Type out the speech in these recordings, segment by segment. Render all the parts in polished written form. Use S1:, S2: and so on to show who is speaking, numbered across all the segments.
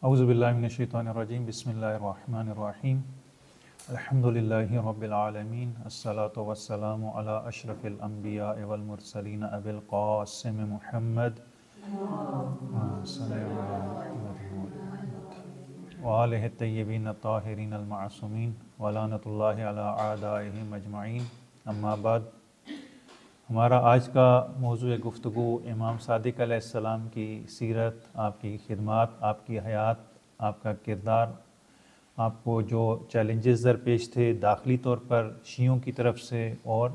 S1: اعوذ باللہ من الشیطان الرجیم بسم اللہ الرحمن الرحیم الحمد للہ رب العالمین الصلاۃ والسلام علی اشرف الانبیاء والمرسلین ابی القاسم محمد وآلہ الطیبین الطاہرین المعصومین ولعنۃ اللہ علی اعدائہم اجمعین، اما بعد۔ ہمارا آج کا موضوع گفتگو امام صادق علیہ السلام کی سیرت، آپ کی خدمات، آپ کی حیات، آپ کا کردار، آپ کو جو چیلنجز درپیش تھے داخلی طور پر شیعوں کی طرف سے اور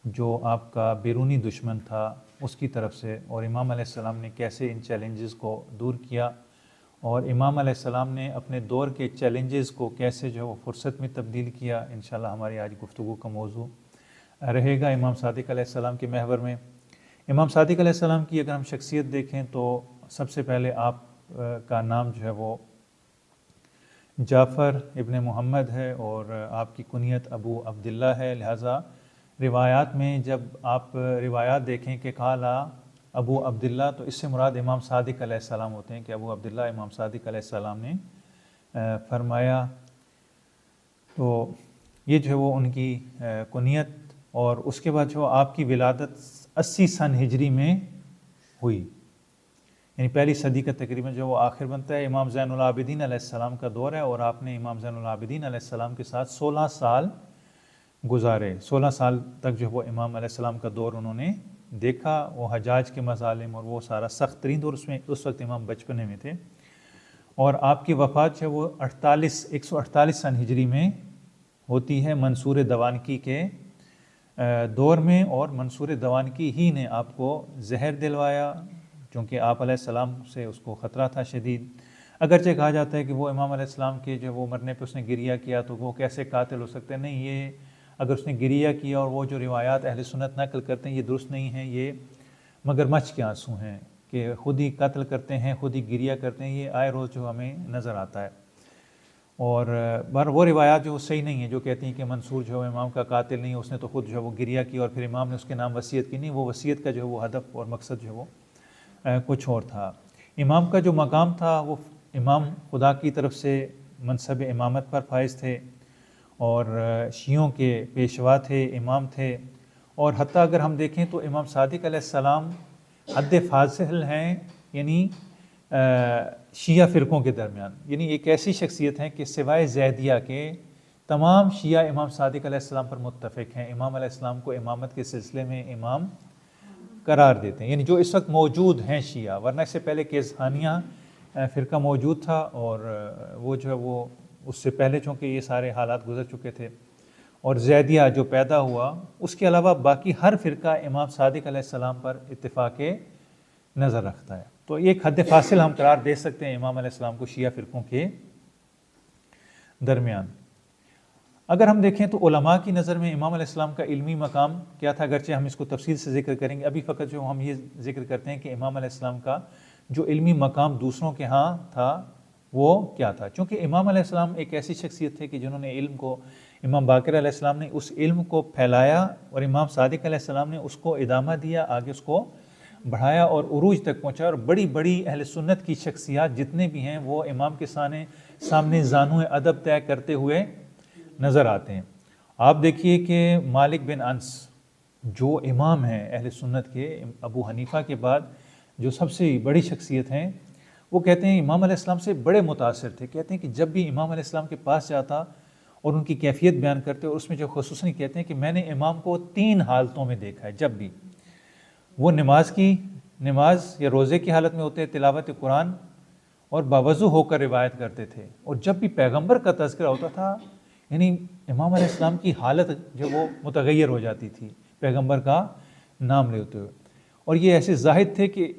S1: جو آپ کا بیرونی دشمن تھا اس کی طرف سے، اور امام علیہ السلام نے کیسے ان چیلنجز کو دور کیا، اور امام علیہ السلام نے اپنے دور کے چیلنجز کو کیسے جو فرصت میں تبدیل کیا، انشاءاللہ ہماری آج گفتگو کا موضوع رہے گا امام صادق علیہ السلام کے محور میں۔ امام صادق علیہ السلام کی اگر ہم شخصیت دیکھیں تو سب سے پہلے آپ کا نام جو ہے وہ جعفر ابن محمد ہے اور آپ کی کنیت ابو عبداللہ ہے، لہٰذا روایات میں جب آپ روایات دیکھیں کہ قال ابو عبداللہ تو اس سے مراد امام صادق علیہ السلام ہوتے ہیں کہ ابو عبداللہ امام صادق علیہ السلام نے فرمایا، تو یہ جو ہے وہ ان کی کنیت۔ اور اس کے بعد جو آپ کی ولادت 80 سن ہجری میں ہوئی، یعنی پہلی صدی کا تقریباً جو وہ آخر بنتا ہے۔ امام زین العابدین علیہ السلام کا دور ہے اور آپ نے امام زین العابدین علیہ السلام کے ساتھ 16 سال گزارے۔ 16 سال تک جو وہ امام علیہ السلام کا دور انہوں نے دیکھا، وہ حجاج کے مظالم اور وہ سارا سخت ترین دور، اس میں اس وقت امام بچپنے میں تھے، اور آپ کی وفات جو وہ 148 سن ہجری میں ہوتی ہے منصور دوانکی کے دور میں، اور منصور دوانکی ہی نے آپ کو زہر دلوایا چونکہ آپ علیہ السلام سے اس کو خطرہ تھا شدید۔ اگرچہ کہا جاتا ہے کہ وہ امام علیہ السلام کے جو وہ مرنے پہ اس نے گریہ کیا تو وہ کیسے قاتل ہو سکتے ہیں، نہیں، یہ اگر اس نے گریہ کیا اور وہ جو روایات اہل سنت نقل کرتے ہیں یہ درست نہیں ہیں، یہ مگرمچھ کے آنسو ہیں کہ خود ہی قتل کرتے ہیں، خود ہی گریہ کرتے ہیں، یہ آئے روز جو ہمیں نظر آتا ہے۔ اور وہ روایات جو صحیح نہیں ہیں جو کہتی ہیں کہ منصور جو ہے امام کا قاتل نہیں، اس نے تو خود جو ہے وہ گریہ کی اور پھر امام نے اس کے نام وصیت کی، نہیں، وہ وصیت کا جو ہے وہ ہدف اور مقصد جو ہے وہ کچھ اور تھا۔ امام کا جو مقام تھا وہ امام خدا کی طرف سے منصب امامت پر فائز تھے اور شیعوں کے پیشوا تھے، امام تھے، اور حتیٰ اگر ہم دیکھیں تو امام صادق علیہ السلام حد فاضل ہیں، یعنی شیعہ فرقوں کے درمیان، یعنی ایک ایسی شخصیت ہیں کہ سوائے زیدیہ کے تمام شیعہ امام صادق علیہ السلام پر متفق ہیں، امام علیہ السلام کو امامت کے سلسلے میں امام قرار دیتے ہیں، یعنی جو اس وقت موجود ہیں شیعہ، ورنہ اس سے پہلے کیزہانیہ فرقہ موجود تھا اور وہ جو ہے وہ اس سے پہلے چونکہ یہ سارے حالات گزر چکے تھے، اور زیدیہ جو پیدا ہوا، اس کے علاوہ باقی ہر فرقہ امام صادق علیہ السلام پر اتفاق نظر رکھتا ہے۔ تو ایک حد فاصل ہم قرار دے سکتے ہیں امام علیہ السلام کو شیعہ فرقوں کے درمیان۔ اگر ہم دیکھیں تو علماء کی نظر میں امام علیہ السلام کا علمی مقام کیا تھا، اگرچہ ہم اس کو تفصیل سے ذکر کریں گے، ابھی فقط جو ہم یہ ذکر کرتے ہیں کہ امام علیہ السلام کا جو علمی مقام دوسروں کے ہاں تھا وہ کیا تھا، چونکہ امام علیہ السلام ایک ایسی شخصیت تھے کہ جنہوں نے علم کو، امام باقر علیہ السلام نے اس علم کو پھیلایا اور امام صادق علیہ السلام نے اس کو ادامہ دیا، آگے اس کو بڑھایا اور عروج تک پہنچا، اور بڑی بڑی اہل سنت کی شخصیات جتنے بھی ہیں وہ امام کے سامنے زانو ادب طے کرتے ہوئے نظر آتے ہیں۔ آپ دیکھیے کہ مالک بن انس جو امام ہیں اہل سنت کے، ابو حنیفہ کے بعد جو سب سے بڑی شخصیت ہیں، وہ کہتے ہیں امام علیہ السلام سے بڑے متاثر تھے، کہتے ہیں کہ جب بھی امام علیہ السلام کے پاس جاتا اور ان کی کیفیت بیان کرتے، اور اس میں جو خصوصاً کہتے ہیں کہ میں نے امام کو 3 حالتوں میں دیکھا ہے، جب بھی وہ نماز یا روزے کی حالت میں ہوتے، تلاوت قرآن اور باوضو ہو کر روایت کرتے تھے، اور جب بھی پیغمبر کا تذکرہ ہوتا تھا یعنی امام علیہ السلام کی حالت جو وہ متغیر ہو جاتی تھی پیغمبر کا نام لیتے ہوئے، اور یہ ایسے زاہد تھے کہ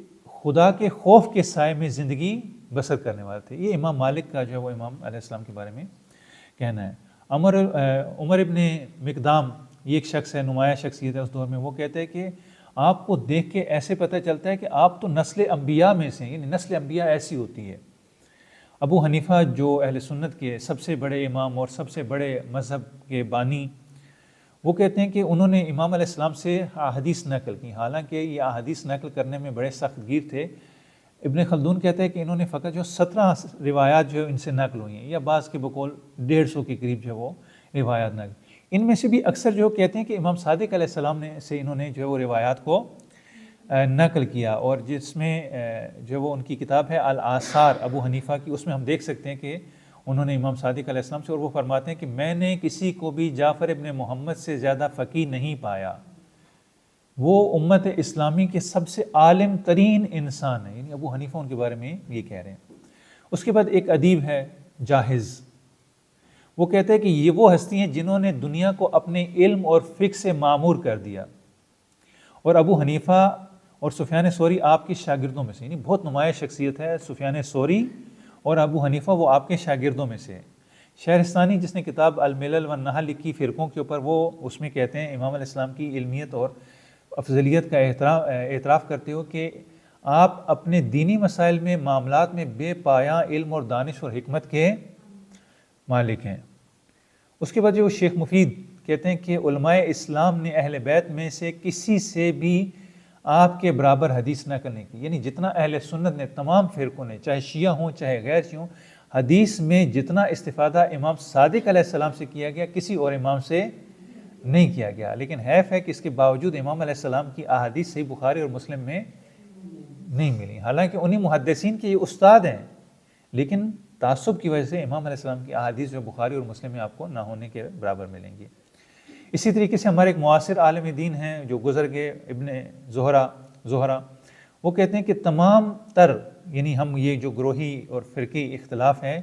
S1: خدا کے خوف کے سائے میں زندگی بسر کرنے والے تھے۔ یہ امام مالک کا جو ہے وہ امام علیہ السلام کے بارے میں کہنا ہے۔ عمر ابن مقدام یہ ایک شخص ہے، نمایاں شخصیت ہے اس دور میں، وہ کہتے ہیں کہ آپ کو دیکھ کے ایسے پتہ چلتا ہے کہ آپ تو نسل انبیاء میں سے ہیں، یعنی نسل انبیاء ایسی ہوتی ہے۔ ابو حنیفہ جو اہل سنت کے سب سے بڑے امام اور سب سے بڑے مذہب کے بانی، وہ کہتے ہیں کہ انہوں نے امام علیہ السلام سے احادیث نقل کی، حالانکہ یہ احادیث نقل کرنے میں بڑے سخت گیر تھے، ابن خلدون کہتے ہیں کہ انہوں نے فقط جو 17 روایات جو ان سے نقل ہوئی ہیں، یا بعض کے بقول 150 کے قریب جو وہ روایات نقل، ان میں سے بھی اکثر جو کہتے ہیں کہ امام صادق علیہ السلام نے سے انہوں نے جو وہ روایات کو نقل کیا، اور جس میں جو وہ ان کی کتاب ہے الآثار ابو حنیفہ کی، اس میں ہم دیکھ سکتے ہیں کہ انہوں نے امام صادق علیہ السلام سے، اور وہ فرماتے ہیں کہ میں نے کسی کو بھی جعفر ابن محمد سے زیادہ فقیہ نہیں پایا، وہ امت اسلامی کے سب سے عالم ترین انسان ہے، یعنی ابو حنیفہ ان کے بارے میں یہ کہہ رہے ہیں۔ اس کے بعد ایک ادیب ہے جاہز، وہ کہتے ہیں کہ یہ وہ ہستی ہیں جنہوں نے دنیا کو اپنے علم اور فقہ سے معمور کر دیا، اور ابو حنیفہ اور سفیان ثوری آپ کے شاگردوں میں سے، یعنی بہت نمایاں شخصیت ہے سفیان ثوری اور ابو حنیفہ، وہ آپ کے شاگردوں میں سے ہے۔ شہرستانی جس نے کتاب الملل والنحل لکھی فرقوں کے اوپر، وہ اس میں کہتے ہیں امام علیہ السلام کی علمیت اور افضلیت کا اعتراف کرتے ہو کہ آپ اپنے دینی مسائل میں معاملات میں بے پایاں علم اور دانش اور حکمت کے مالک ہیں۔ اس کے بعد جو شیخ مفید کہتے ہیں کہ علماء اسلام نے اہل بیت میں سے کسی سے بھی آپ کے برابر حدیث نقل نہیں کی، یعنی جتنا اہل سنت نے، تمام فرقوں نے، چاہے شیعہ ہوں چاہے غیر شیعہ ہوں، حدیث میں جتنا استفادہ امام صادق علیہ السلام سے کیا گیا کسی اور امام سے نہیں کیا گیا۔ لیکن حیف ہے کہ اس کے باوجود امام علیہ السلام کی احادیث صحیح بخاری اور مسلم میں نہیں ملی، حالانکہ انہی محدثین کے یہ استاد ہیں، لیکن تعصب کی وجہ سے امام علیہ السلام کی احادیث جو بخاری اور مسلم میں آپ کو نہ ہونے کے برابر ملیں گی۔ اسی طریقے سے ہمارے ایک معاصر عالم دین ہیں جو گزر گئے، ابن زہرہ، وہ کہتے ہیں کہ تمام تر، یعنی ہم یہ جو گروہی اور فرقی اختلاف ہے،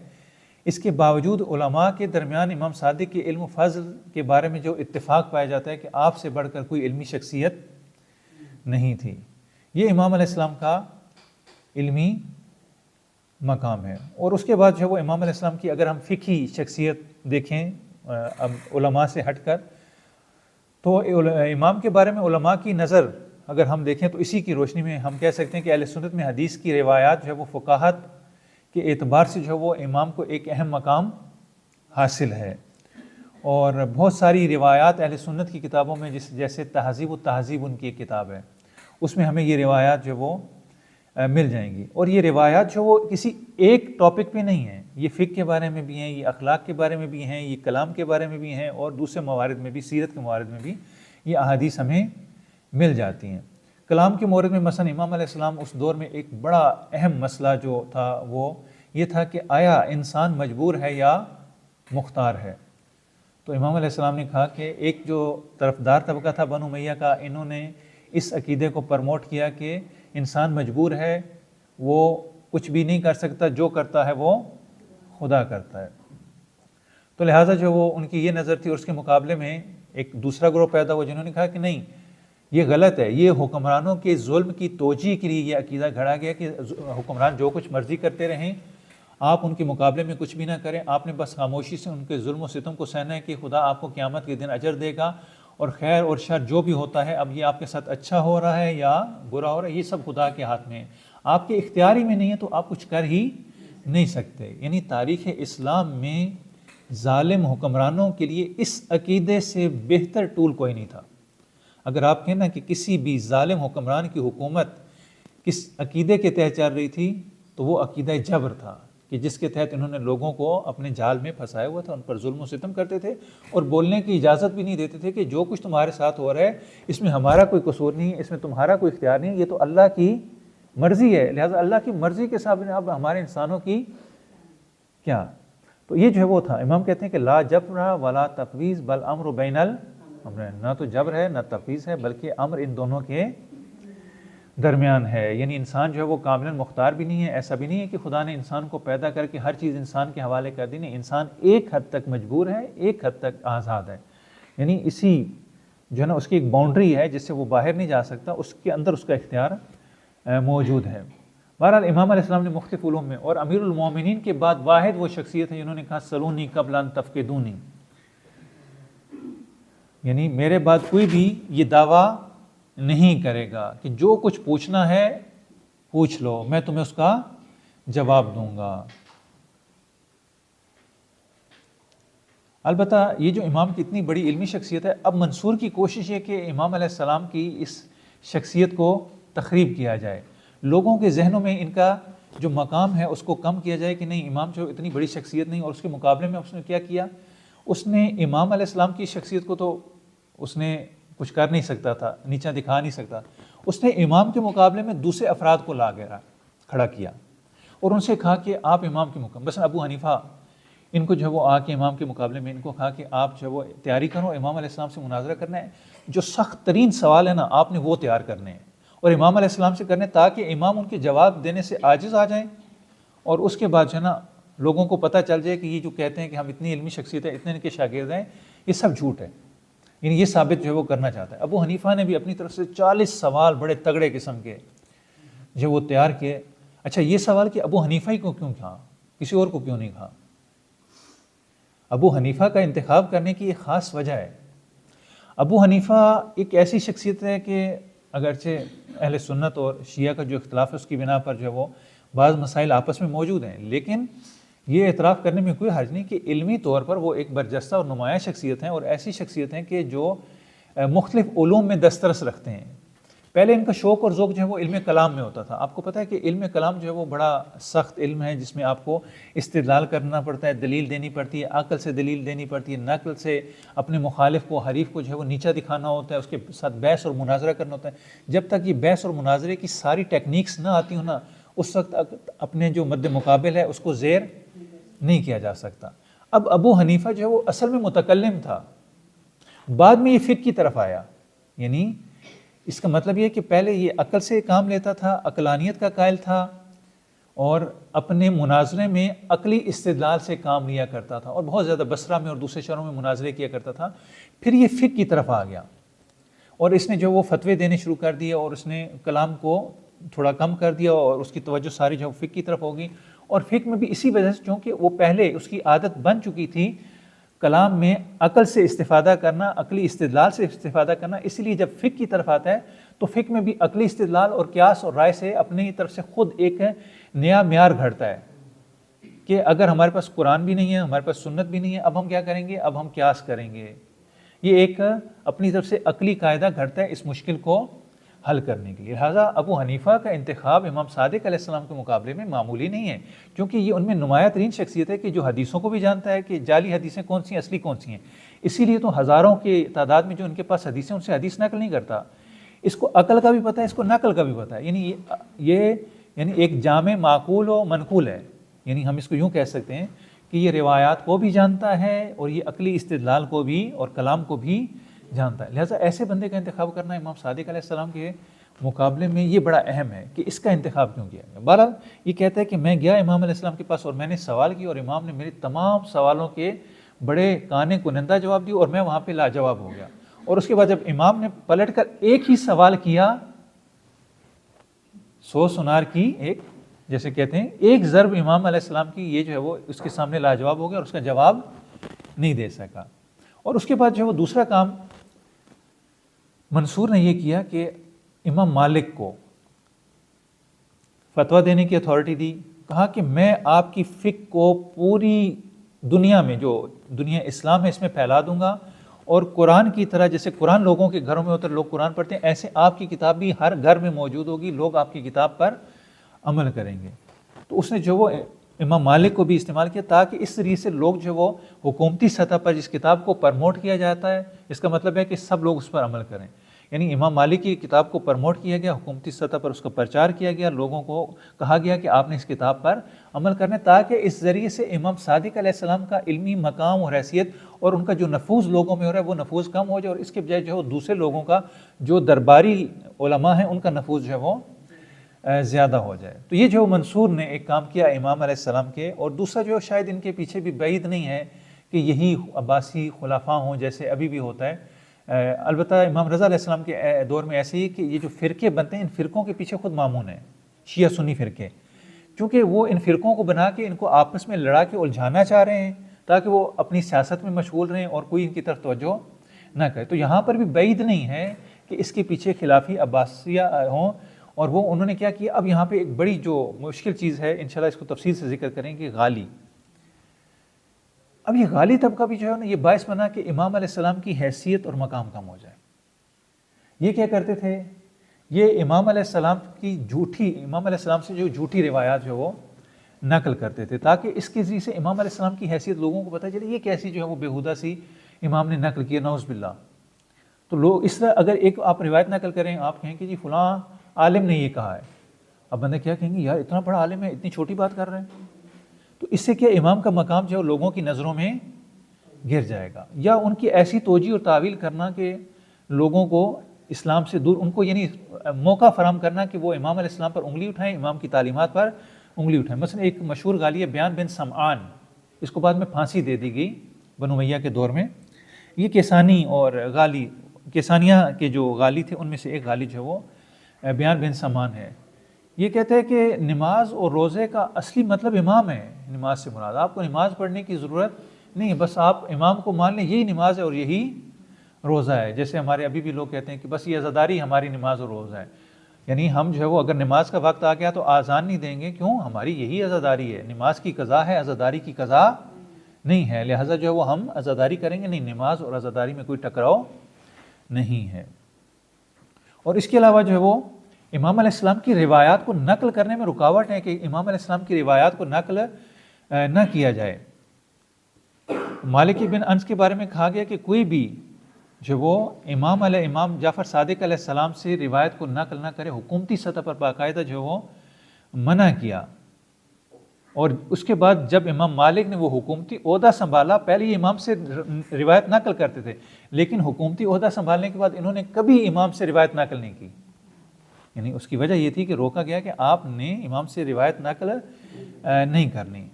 S1: اس کے باوجود علماء کے درمیان امام صادق کے علم و فضل کے بارے میں جو اتفاق پایا جاتا ہے کہ آپ سے بڑھ کر کوئی علمی شخصیت نہیں تھی، یہ امام علیہ السلام کا علمی مقام ہے۔ اور اس کے بعد جو وہ امام علیہ السلام کی اگر ہم فقہی شخصیت دیکھیں اب علماء سے ہٹ کر، تو امام کے بارے میں علماء کی نظر اگر ہم دیکھیں تو اسی کی روشنی میں ہم کہہ سکتے ہیں کہ اہل سنت میں حدیث کی روایات جو ہے وہ فقاہت کے اعتبار سے جو ہے وہ امام کو ایک اہم مقام حاصل ہے، اور بہت ساری روایات اہل سنت کی کتابوں میں جیسے تہذیب و تہذیب ان کی ایک کتاب ہے، اس میں ہمیں یہ روایات جو وہ مل جائیں گی، اور یہ روایات جو وہ کسی ایک ٹاپک پہ نہیں ہیں، یہ فقہ کے بارے میں بھی ہیں، یہ اخلاق کے بارے میں بھی ہیں، یہ کلام کے بارے میں بھی ہیں، اور دوسرے موارد میں بھی، سیرت کے موارد میں بھی یہ احادیث ہمیں مل جاتی ہیں۔ کلام کے مورد میں مثلا امام علیہ السلام اس دور میں ایک بڑا اہم مسئلہ جو تھا وہ یہ تھا کہ آیا انسان مجبور ہے یا مختار ہے؟ تو امام علیہ السلام نے کہا کہ ایک جو طرفدار طبقہ تھا بنو امیہ کا، انہوں نے اس عقیدے کو پرموٹ کیا کہ انسان مجبور ہے، وہ کچھ بھی نہیں کر سکتا، جو کرتا ہے وہ خدا کرتا ہے۔ تو لہٰذا جو وہ ان کی یہ نظر تھی، اور اس کے مقابلے میں ایک دوسرا گروہ پیدا ہوا جنہوں نے کہا کہ نہیں، یہ غلط ہے، یہ حکمرانوں کے ظلم کی توجیہ کے لیے یہ عقیدہ گھڑا گیا کہ حکمران جو کچھ مرضی کرتے رہیں، آپ ان کے مقابلے میں کچھ بھی نہ کریں، آپ نے بس خاموشی سے ان کے ظلم و ستم کو سہنا ہے کہ خدا آپ کو قیامت کے دن اجر دے گا، اور خیر اور شر جو بھی ہوتا ہے، اب یہ آپ کے ساتھ اچھا ہو رہا ہے یا برا ہو رہا ہے، یہ سب خدا کے ہاتھ میں ہے، آپ کے اختیاری میں نہیں ہے، تو آپ کچھ کر ہی نہیں سکتے۔ یعنی تاریخ اسلام میں ظالم حکمرانوں کے لیے اس عقیدے سے بہتر ٹول کوئی نہیں تھا۔ اگر آپ کہنا کہ کسی بھی ظالم حکمران کی حکومت کس عقیدے کے تحت چل رہی تھی، تو وہ عقیدہ جبر تھا، کہ جس کے تحت انہوں نے لوگوں کو اپنے جال میں پھنسایا ہوا تھا، ان پر ظلم و ستم کرتے تھے، اور بولنے کی اجازت بھی نہیں دیتے تھے کہ جو کچھ تمہارے ساتھ ہو رہا ہے اس میں ہمارا کوئی قصور نہیں ہے، اس میں تمہارا کوئی اختیار نہیں ہے، یہ تو اللہ کی مرضی ہے، لہٰذا اللہ کی مرضی کے ساتھ اب ہمارے انسانوں کی کیا؟ تو یہ جو ہے وہ تھا۔ امام کہتے ہیں کہ لا جبر ولا تفویض بل امر بین الامرین، نہ تو جبر ہے نہ تفویض ہے، بلکہ امر ان دونوں کے درمیان ہے۔ یعنی انسان جو ہے وہ کاملاً مختار بھی نہیں ہے، ایسا بھی نہیں ہے کہ خدا نے انسان کو پیدا کر کے ہر چیز انسان کے حوالے کر دی، نہیں، انسان ایک حد تک مجبور ہے، ایک حد تک آزاد ہے، یعنی اسی جو ہے نا اس کی ایک باؤنڈری ہے جس سے وہ باہر نہیں جا سکتا، اس کے اندر اس کا اختیار موجود ہے۔ بہرحال امام علیہ السلام نے مختلف علوم میں، اور امیر المومنین کے بعد واحد وہ شخصیت ہے جنہوں نے کہا سلونی قبل ان تفقدونی، یعنی میرے بعد کوئی بھی یہ دعویٰ نہیں کرے گا کہ جو کچھ پوچھنا ہے پوچھ لو، میں تمہیں اس کا جواب دوں گا۔ البتہ یہ جو امام کی اتنی بڑی علمی شخصیت ہے، اب منصور کی کوشش ہے کہ امام علیہ السلام کی اس شخصیت کو تخریب کیا جائے۔ لوگوں کے ذہنوں میں ان کا جو مقام ہے اس کو کم کیا جائے کہ نہیں امام جو اتنی بڑی شخصیت نہیں. اور اس کے مقابلے میں اس نے کیا کیا, اس نے امام علیہ السلام کی شخصیت کو تو اس نے کچھ کر نہیں سکتا تھا, نیچا دکھا نہیں سکتا. اس نے امام کے مقابلے میں دوسرے افراد کو لا کے کھڑا کیا اور ان سے کہا کہ آپ امام کے مقابلے, مثلا ابو حنیفہ, ان کو جو ہے وہ آ کے امام کے مقابلے میں ان کو کہا کہ آپ جو ہے وہ تیاری کرو, امام علیہ السلام سے مناظرہ کرنا ہے, جو سخت ترین سوال ہے نا آپ نے وہ تیار کرنے ہیں اور امام علیہ السلام سے کرنے, تاکہ امام ان کے جواب دینے سے عاجز آ جائیں اور اس کے بعد جو ہے نا لوگوں کو پتہ چل جائے کہ یہ جو کہتے ہیں کہ ہم اتنی علمی شخصیت ہے, اتنے ان کے شاگرد ہیں, یہ سب جھوٹ ہے. یعنی یہ ثابت جو ہے وہ کرنا چاہتا ہے. ابو حنیفہ نے بھی اپنی طرف سے 40 سوال بڑے تگڑے قسم کے جو وہ تیار کیے. اچھا یہ سوال کہ ابو حنیفہ ہی کو کیوں کہا, کسی اور کو کیوں نہیں کہا؟ ابو حنیفہ کا انتخاب کرنے کی ایک خاص وجہ ہے. ابو حنیفہ ایک ایسی شخصیت ہے کہ اگرچہ اہل سنت اور شیعہ کا جو اختلاف ہے اس کی بنا پر جو ہے وہ بعض مسائل آپس میں موجود ہیں, لیکن یہ اعتراف کرنے میں کوئی حرج نہیں کہ علمی طور پر وہ ایک برجستہ اور نمایاں شخصیت ہیں اور ایسی شخصیت ہیں کہ جو مختلف علوم میں دسترس رکھتے ہیں. پہلے ان کا شوق اور ذوق جو ہے وہ علم کلام میں ہوتا تھا. آپ کو پتہ ہے کہ علم کلام جو ہے وہ بڑا سخت علم ہے جس میں آپ کو استدلال کرنا پڑتا ہے, دلیل دینی پڑتی ہے, عقل سے دلیل دینی پڑتی ہے, نقل سے اپنے مخالف کو, حریف کو جو ہے وہ نیچا دکھانا ہوتا ہے, اس کے ساتھ بحث اور مناظرہ کرنا ہوتا ہے. جب تک یہ بحث اور مناظرے کی ساری ٹیکنیکس نہ آتی ہوں نا اس وقت اپنے جو مد مقابل ہے اس کو زیر نہیں کیا جا سکتا. اب ابو حنیفہ جو ہے وہ اصل میں متکلم تھا, بعد میں یہ فقہ کی طرف آیا. یعنی اس کا مطلب یہ کہ پہلے یہ عقل سے کام لیتا تھا, عقلانیت کا قائل تھا اور اپنے مناظرے میں عقلی استدلال سے کام لیا کرتا تھا اور بہت زیادہ بصرہ میں اور دوسرے شہروں میں مناظرے کیا کرتا تھا. پھر یہ فقہ کی طرف آ گیا اور اس نے جو وہ فتوے دینے شروع کر دیے اور اس نے کلام کو تھوڑا کم کر دیا اور اس کی توجہ ساری جو فقہ کی طرف ہوگی. اور فقہ میں بھی اسی وجہ سے چونکہ وہ پہلے اس کی عادت بن چکی تھی کلام میں عقل سے استفادہ کرنا, عقلی استدلال سے استفادہ کرنا, اس لیے جب فقہ کی طرف آتا ہے تو فقہ میں بھی عقلی استدلال اور قیاس اور رائے سے اپنی طرف سے خود ایک نیا معیار گھڑتا ہے کہ اگر ہمارے پاس قرآن بھی نہیں ہے, ہمارے پاس سنت بھی نہیں ہے, اب ہم کیا کریں گے, اب ہم قیاس کریں گے. یہ ایک اپنی طرف سے عقلی قاعدہ گھڑتا ہے اس مشکل کو حل کرنے کے لیے. لہٰذا ابو حنیفہ کا انتخاب امام صادق علیہ السلام کے مقابلے میں معمولی نہیں ہے, کیونکہ یہ ان میں نمایاں ترین شخصیت ہے کہ جو حدیثوں کو بھی جانتا ہے کہ جعلی حدیثیں کون سی ہیں, اصلی کون سی ہیں. اسی لیے تو ہزاروں کی تعداد میں جو ان کے پاس حدیثیں ان سے حدیث نقل نہیں کرتا. اس کو عقل کا بھی پتہ ہے, اس کو نقل کا بھی پتہ ہے. یہ ایک جامع معقول و منقول ہے. یعنی ہم اس کو یوں کہہ سکتے ہیں کہ یہ روایات کو بھی جانتا ہے اور یہ عقلی استدلال کو بھی اور کلام کو بھی جانتا ہے. لہٰذا ایسے بندے کا انتخاب کرنا امام صادق علیہ السلام کے مقابلے میں یہ بڑا اہم ہے کہ اس کا انتخاب کیوں کیا گیا. بہرحال یہ کہتا ہے کہ میں گیا امام علیہ السلام کے پاس اور میں نے سوال کیا اور امام نے میرے تمام سوالوں کے بڑے کانے کنندہ جواب دیے اور میں وہاں پہ لاجواب ہو گیا. اور اس کے بعد جب امام نے پلٹ کر ایک ہی سوال کیا, 100 سنار کی ایک, جیسے کہتے ہیں ایک ضرب امام علیہ السلام کی, یہ جو ہے وہ اس کے سامنے لاجواب ہو گیا اور اس کا جواب نہیں دے سکا. اور اس کے بعد جو ہے وہ دوسرا کام منصور نے یہ کیا کہ امام مالک کو فتویٰ دینے کی اتھارٹی دی. کہا کہ میں آپ کی فقہ کو پوری دنیا میں, جو دنیا اسلام ہے اس میں پھیلا دوں گا اور قرآن کی طرح جیسے قرآن لوگوں کے گھروں میں ہوتا ہے, لوگ قرآن پڑھتے ہیں, ایسے آپ کی کتاب بھی ہر گھر میں موجود ہوگی, لوگ آپ کی کتاب پر عمل کریں گے. تو اس نے جو وہ امام مالک کو بھی استعمال کیا تاکہ اس طریقے سے لوگ جو وہ حکومتی سطح پر جس کتاب کو پرموٹ کیا جاتا ہے, اس کا مطلب ہے کہ سب لوگ اس پر عمل کریں. یعنی امام مالک کی کتاب کو پرموٹ کیا گیا, حکومتی سطح پر اس کا پرچار کیا گیا, لوگوں کو کہا گیا کہ آپ نے اس کتاب پر عمل کرنا, تاکہ اس ذریعے سے امام صادق علیہ السلام کا علمی مقام اور حیثیت اور ان کا جو نفوذ لوگوں میں ہو رہا ہے وہ نفوذ کم ہو جائے, اور اس کے بجائے جو ہے دوسرے لوگوں کا جو درباری علماء ہیں ان کا نفوذ جو ہے وہ زیادہ ہو جائے. تو یہ جو منصور نے ایک کام کیا امام علیہ السلام کے, اور دوسرا جو شاید ان کے پیچھے بھی بعید نہیں ہے کہ یہی عباسی خلفاء ہوں جیسے ابھی بھی ہوتا ہے. البتہ امام رضا علیہ السلام کے دور میں ایسے ہی کہ یہ جو فرقے بنتے ہیں ان فرقوں کے پیچھے خود مامون ہیں شیعہ سنی فرقے, چونکہ وہ ان فرقوں کو بنا کے ان کو آپس میں لڑا کے الجھانا چاہ رہے ہیں تاکہ وہ اپنی سیاست میں مشغول رہیں اور کوئی ان کی طرف توجہ نہ کرے. تو یہاں پر بھی بعید نہیں ہے کہ اس کے پیچھے خلافی عباسیہ ہوں, اور وہ انہوں نے کیا کیا. اب یہاں پہ ایک بڑی جو مشکل چیز ہے انشاءاللہ اس کو تفصیل سے ذکر کریں گے, غالی. اب یہ غالی طبقہ بھی جو ہے نا یہ باعث بنا کہ امام علیہ السلام کی حیثیت اور مقام کم ہو جائے. یہ کیا کرتے تھے, یہ امام علیہ السلام امام علیہ السلام سے جو جھوٹی روایات جو وہ نقل کرتے تھے، تاکہ اس کے ذریعے سے امام علیہ السلام کی حیثیت لوگوں کو پتہ چلے یہ کیسی جو ہے وہ بیہودہ سی امام نے نقل کی، نعوذ باللہ۔ تو لوگ اس طرح اگر ایک آپ روایت نقل کریں، آپ کہیں کہ جی فلاں عالم نے یہ کہا ہے، اب بندے کیا کہیں گے، یار اتنا بڑا عالم ہے اتنی چھوٹی بات کر رہے ہیں، تو اس سے کیا امام کا مقام جو ہے لوگوں کی نظروں میں گر جائے گا، یا ان کی ایسی توجیہ اور تعویل کرنا کہ لوگوں کو اسلام سے دور، ان کو یعنی موقع فراہم کرنا کہ وہ امام علیہ السلام پر انگلی اٹھائیں، امام کی تعلیمات پر انگلی اٹھائیں۔ مثلا ایک مشہور غالی ہے بیان بن سمعان، اس کو بعد میں پھانسی دے دی گئی بنو امیہ کے دور میں۔ یہ کیسانی اور غالی، کیسانیہ کے جو غالی تھے ان میں سے ایک غالی جو ہے وہ بیان بن سمعان ہے۔ یہ کہتے ہیں کہ نماز اور روزے کا اصلی مطلب امام ہے، نماز سے مراد آپ کو نماز پڑھنے کی ضرورت نہیں ہے، بس آپ امام کو مان لیں یہی نماز ہے اور یہی روزہ ہے۔ جیسے ہمارے ابھی بھی لوگ کہتے ہیں کہ بس یہ عزاداری ہماری نماز اور روزہ ہے، یعنی ہم جو ہے وہ اگر نماز کا وقت آ گیا تو آذان نہیں دیں گے، کیوں؟ ہماری یہی عزاداری ہے، نماز کی قضا ہے، عزاداری کی قضا نہیں ہے، لہٰذا جو ہے وہ ہم عزاداری کریں گے نہیں، نماز اور عزاداری میں کوئی ٹکراؤ نہیں ہے۔ اور اس کے علاوہ جو ہے وہ امام علیہ السلام کی روایات کو نقل کرنے میں رکاوٹ ہے کہ امام علیہ السلام کی روایات کو نقل نہ کیا جائے۔ مالک بن انس کے بارے میں کہا گیا کہ کوئی بھی جو وہ امام جعفر صادق علیہ السلام سے روایت کو نقل نہ کرے، حکومتی سطح پر باقاعدہ جو وہ منع کیا۔ اور اس کے بعد جب امام مالک نے وہ حکومتی عہدہ سنبھالا، پہلے یہ امام سے روایت نقل کرتے تھے، لیکن حکومتی عہدہ سنبھالنے کے بعد انہوں نے کبھی امام سے روایت نقل نہیں کی، یعنی اس کی وجہ یہ تھی کہ روکا گیا کہ آپ نے امام سے روایت نقل نہیں کرنی۔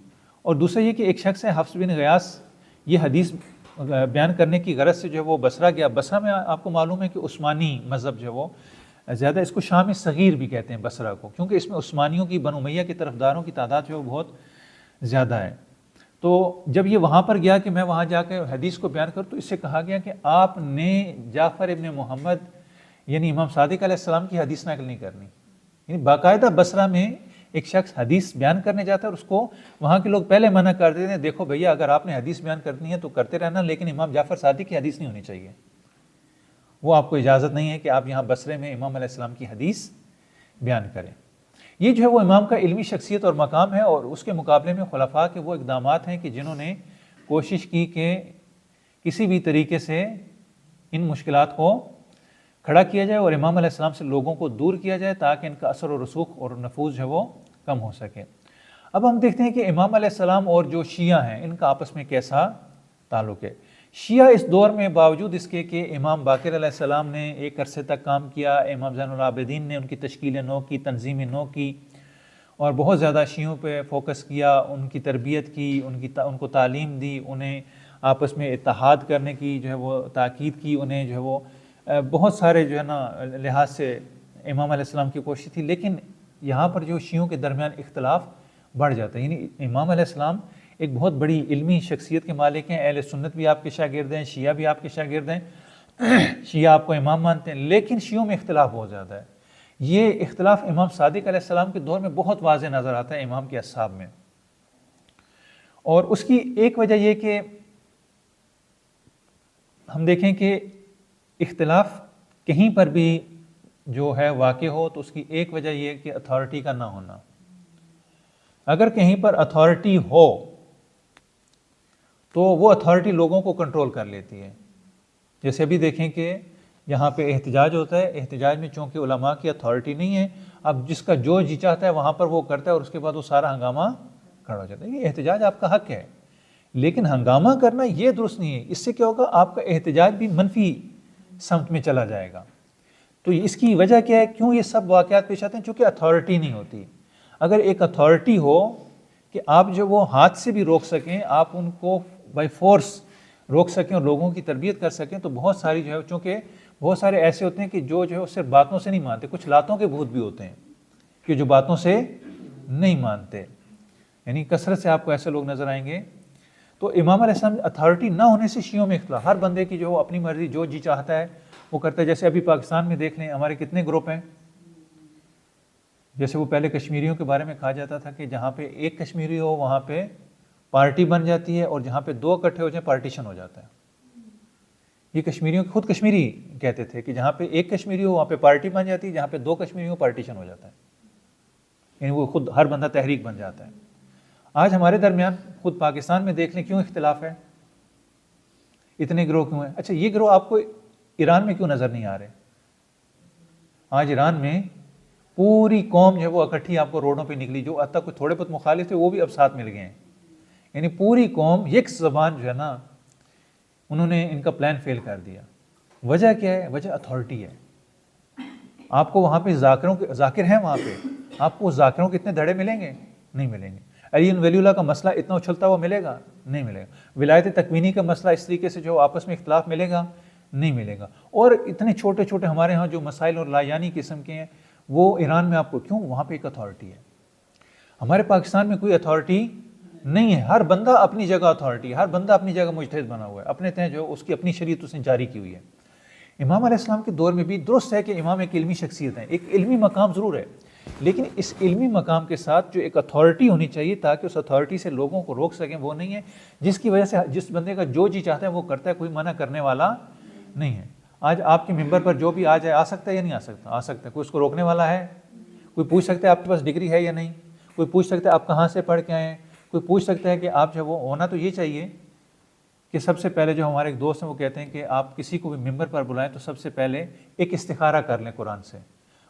S1: اور دوسرا یہ کہ ایک شخص ہے حفص بن غیاث، یہ حدیث بیان کرنے کی غرض سے جو ہے وہ بصرہ گیا۔ بصرہ میں آپ کو معلوم ہے کہ عثمانی مذہب جو ہے وہ زیادہ، اس کو شام صغیر بھی کہتے ہیں بصرہ کو، کیونکہ اس میں عثمانیوں کی بنو امیہ کے طرفداروں کی تعداد جو ہے وہ بہت زیادہ ہے۔ تو جب یہ وہاں پر گیا کہ میں وہاں جا کے حدیث کو بیان کروں، تو اس سے کہا گیا کہ آپ نے جعفر ابن محمد یعنی امام صادق علیہ السلام کی حدیث نقل نہیں کرنی۔ یعنی باقاعدہ بصرہ میں ایک شخص حدیث بیان کرنے جاتا ہے اور اس کو وہاں کے لوگ پہلے منع کر دیتے ہیں، دیکھو بھیا اگر آپ نے حدیث بیان کرنی ہے تو کرتے رہنا، لیکن امام جعفر صادق کی حدیث نہیں ہونی چاہیے، وہ آپ کو اجازت نہیں ہے کہ آپ یہاں بصرے میں امام علیہ السلام کی حدیث بیان کریں۔ یہ جو ہے وہ امام کا علمی شخصیت اور مقام ہے، اور اس کے مقابلے میں خلفاء کے وہ اقدامات ہیں کہ جنہوں نے کوشش کی کہ کسی بھی طریقے سے ان مشکلات کو کھڑا کیا جائے اور امام علیہ السلام سے لوگوں کو دور کیا جائے تاکہ ان کا اثر و رسوخ اور نفوذ جو ہے وہ کم ہو سکے۔ اب ہم دیکھتے ہیں کہ امام علیہ السلام اور جو شیعہ ہیں ان کا آپس میں کیسا تعلق ہے۔ شیعہ اس دور میں باوجود اس کے کہ امام باقر علیہ السلام نے ایک عرصے تک کام کیا، امام زین العابدین نے ان کی تشکیل نو کی، تنظیم نو کی، اور بہت زیادہ شیعوں پہ فوکس کیا، ان کی تربیت کی، ان کو تعلیم دی، انہیں آپس میں اتحاد کرنے کی جو ہے وہ تاکید کی، انہیں جو ہے وہ بہت سارے جو ہے نا لحاظ سے امام علیہ السلام کی کوشش تھی، لیکن یہاں پر جو شیعوں کے درمیان اختلاف بڑھ جاتا ہے۔ یعنی امام علیہ السلام ایک بہت بڑی علمی شخصیت کے مالک ہیں، اہل سنت بھی آپ کے شاگرد ہیں، شیعہ بھی آپ کے شاگرد ہیں، شیعہ آپ کو امام مانتے ہیں، لیکن شیعوں میں اختلاف بہت زیادہ ہے۔ یہ اختلاف امام صادق علیہ السلام کے دور میں بہت واضح نظر آتا ہے امام کے اصحاب میں، اور اس کی ایک وجہ یہ کہ ہم دیکھیں کہ اختلاف کہیں پر بھی جو ہے واقع ہو تو اس کی ایک وجہ یہ کہ اتھارٹی کا نہ ہونا۔ اگر کہیں پر اتھارٹی ہو تو وہ اتھارٹی لوگوں کو کنٹرول کر لیتی ہے۔ جیسے ابھی دیکھیں کہ یہاں پہ احتجاج ہوتا ہے، احتجاج میں چونکہ علماء کی اتھارٹی نہیں ہے، اب جس کا جو جی چاہتا ہے وہاں پر وہ کرتا ہے، اور اس کے بعد وہ سارا ہنگامہ کھڑا ہو جاتا ہے۔ یہ احتجاج آپ کا حق ہے، لیکن ہنگامہ کرنا یہ درست نہیں ہے۔ اس سے کیا ہوگا، آپ کا احتجاج بھی منفی سمت میں چلا جائے گا۔ تو اس کی وجہ کیا ہے، کیوں یہ سب واقعات پیش آتے ہیں؟ چونکہ اتھارٹی نہیں ہوتی۔ اگر ایک اتھارٹی ہو کہ آپ جو وہ ہاتھ سے بھی روک سکیں، آپ ان کو بائی فورس روک سکیں اور لوگوں کی تربیت کر سکیں، تو بہت ساری جو ہے، چونکہ بہت سارے ایسے ہوتے ہیں کہ جو ہے صرف باتوں سے نہیں مانتے، کچھ لاتوں کے بھوت بھی ہوتے ہیں کہ جو باتوں سے نہیں مانتے، یعنی کثرت سے آپ کو ایسے لوگ نظر آئیں گے۔ تو امام علیہ السلام اتھارٹی نہ ہونے سے شیعوں میں اختلاف، ہر بندے کی جو اپنی مرضی جو جی چاہتا ہے وہ کرتا ہے۔ جیسے ابھی پاکستان میں دیکھ لیں ہمارے کتنے گروپ ہیں، جیسے وہ پہلے کشمیریوں کے بارے میں کہا جاتا تھا کہ جہاں پہ ایک کشمیری ہو وہاں پہ پارٹی بن جاتی ہے، اور جہاں پہ دو اکٹھے ہو جائیں پارٹیشن ہو جاتا ہے۔ یہ کشمیریوں کی خود کشمیری کہتے تھے کہ جہاں پہ ایک کشمیری ہو وہاں پہ پارٹی بن جاتی ہے، جہاں پہ دو کشمیری ہو پارٹیشن ہو جاتا ہے، یعنی وہ خود ہر بندہ تحریک بن جاتا ہے۔ آج ہمارے درمیان خود پاکستان میں دیکھ لیں کیوں اختلاف ہے، اتنے گروہ کیوں ہیں؟ اچھا یہ گروہ آپ کو ایران میں کیوں نظر نہیں آ رہے؟ آج ایران میں پوری قوم جو ہے وہ اکٹھی آپ کو روڈوں پہ نکلی، جو حتیٰ کوئی تھوڑے بہت مخالف تھے وہ بھی اب ساتھ مل گئے ہیں، یعنی پوری قوم یک زبان جو ہے نا، انہوں نے ان کا پلان فیل کر دیا۔ وجہ کیا ہے؟ وجہ اتھارٹی ہے۔ آپ کو وہاں پہ ذاکر ہیں، وہاں پہ آپ کو ذاکروں کے اتنے دھڑے ملیں گے؟ نہیں ملیں گے۔ علی ولی اللہ کا مسئلہ اتنا اچھلتا ہوا ملے گا؟ نہیں ملے گا۔ ولایت تکوینی کا مسئلہ اس طریقے سے جو آپس میں اختلاف ملے گا؟ نہیں ملے گا۔ اور اتنے چھوٹے چھوٹے ہمارے ہاں جو مسائل اور لایانی قسم کے ہیں وہ ایران میں آپ کو کیوں؟ وہاں پہ ایک اتھارٹی ہے۔ ہمارے پاکستان میں کوئی اتھارٹی نہیں ہے، ہر بندہ اپنی جگہ اتھارٹی ہے، ہر بندہ اپنی جگہ مجتہد بنا ہوا ہے، اپنے تئیں جو اس کی اپنی شریعت اس نے جاری کی ہوئی ہے۔ امام علیہ السلام کے دور میں بھی درست ہے کہ امام ایک علمی شخصیت ہے، ایک علمی مقام ضرور ہے، لیکن اس علمی مقام کے ساتھ جو ایک اتھارٹی ہونی چاہیے تاکہ اس اتھارٹی سے لوگوں کو روک سکیں، وہ نہیں ہے، جس کی وجہ سے جس بندے کا جو جی چاہتا ہے وہ کرتا ہے، کوئی منع کرنے والا نہیں ہے۔ آج آپ کے ممبر پر جو بھی آ جائے، آ سکتا ہے یا نہیں آ سکتا؟ آ سکتا ہے۔ کوئی اس کو روکنے والا ہے؟ کوئی پوچھ سکتا ہے آپ کے پاس ڈگری ہے یا نہیں؟ کوئی پوچھ سکتا ہے آپ کہاں سے پڑھ کے آئے ہیں؟ کوئی پوچھ سکتا ہے کہ آپ جو وہ ہونا تو یہ چاہیے کہ سب سے پہلے جو ہمارے ایک دوست ہیں وہ کہتے ہیں کہ آپ کسی کو بھی ممبر پر بلائیں تو سب سے پہلے ایک استخارہ کر لیں قرآن سے۔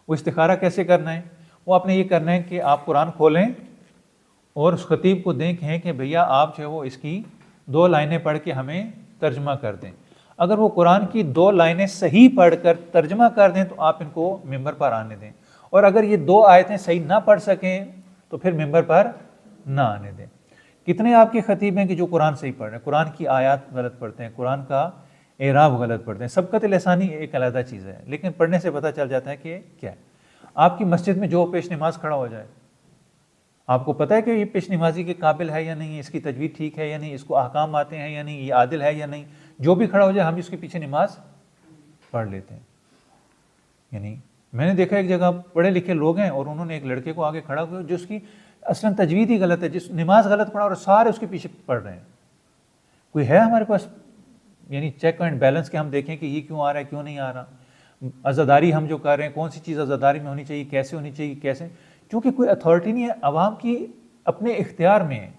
S1: وہ استخارہ کیسے کرنا ہے؟ وہ آپ نے یہ کرنا ہے کہ آپ قرآن کھولیں اور اس خطیب کو دیکھیں کہ بھیا آپ جو ہے وہ اس کی 2 لائنیں پڑھ کے ہمیں ترجمہ کر دیں۔ اگر وہ قرآن کی 2 لائنیں صحیح پڑھ کر ترجمہ کر دیں تو آپ ان کو ممبر پر آنے دیں، اور اگر یہ 2 آیتیں صحیح نہ پڑھ سکیں تو پھر ممبر پر نہ آنے دیں۔ کتنے آپ کے خطیب ہیں کہ جو قرآن صحیح پڑھ رہے ہیں، قرآن کی آیات غلط پڑھتے ہیں، قرآن کا اعراب غلط پڑھتے ہیں؟ سبقت لسانی ایک علیحدہ چیز ہے، لیکن پڑھنے سے پتہ چل جاتا ہے کہ کیا ہے۔ آپ کی مسجد میں جو پیش نماز کھڑا ہو جائے، آپ کو پتہ ہے کہ یہ پیش نمازی کے قابل ہے یا نہیں، اس کی تجوید ٹھیک ہے یا نہیں، اس کو احکام آتے ہیں یا نہیں، یہ عادل ہے یا نہیں، جو بھی کھڑا ہو جائے ہم اس کے پیچھے نماز پڑھ لیتے ہیں۔ یعنی میں نے دیکھا ایک جگہ پڑھے لکھے لوگ ہیں اور انہوں نے ایک لڑکے کو آگے کھڑا ہوا جس کی اصلاً تجوید ہی غلط ہے، جس نماز غلط پڑھا اور سارے اس کے پیچھے پڑھ رہے ہیں۔ کوئی ہے ہمارے پاس یعنی چیک اینڈ بیلنس کہ ہم دیکھیں کہ یہ کیوں آ رہا ہے، کیوں نہیں آ رہا؟ عزاداری ہم جو کر رہے ہیں، کون سی چیز عزاداری میں ہونی چاہیے، کیسے ہونی چاہیے، کیسے؟ کیونکہ کوئی اتھارٹی نہیں ہے، عوام کی اپنے اختیار میں ہے،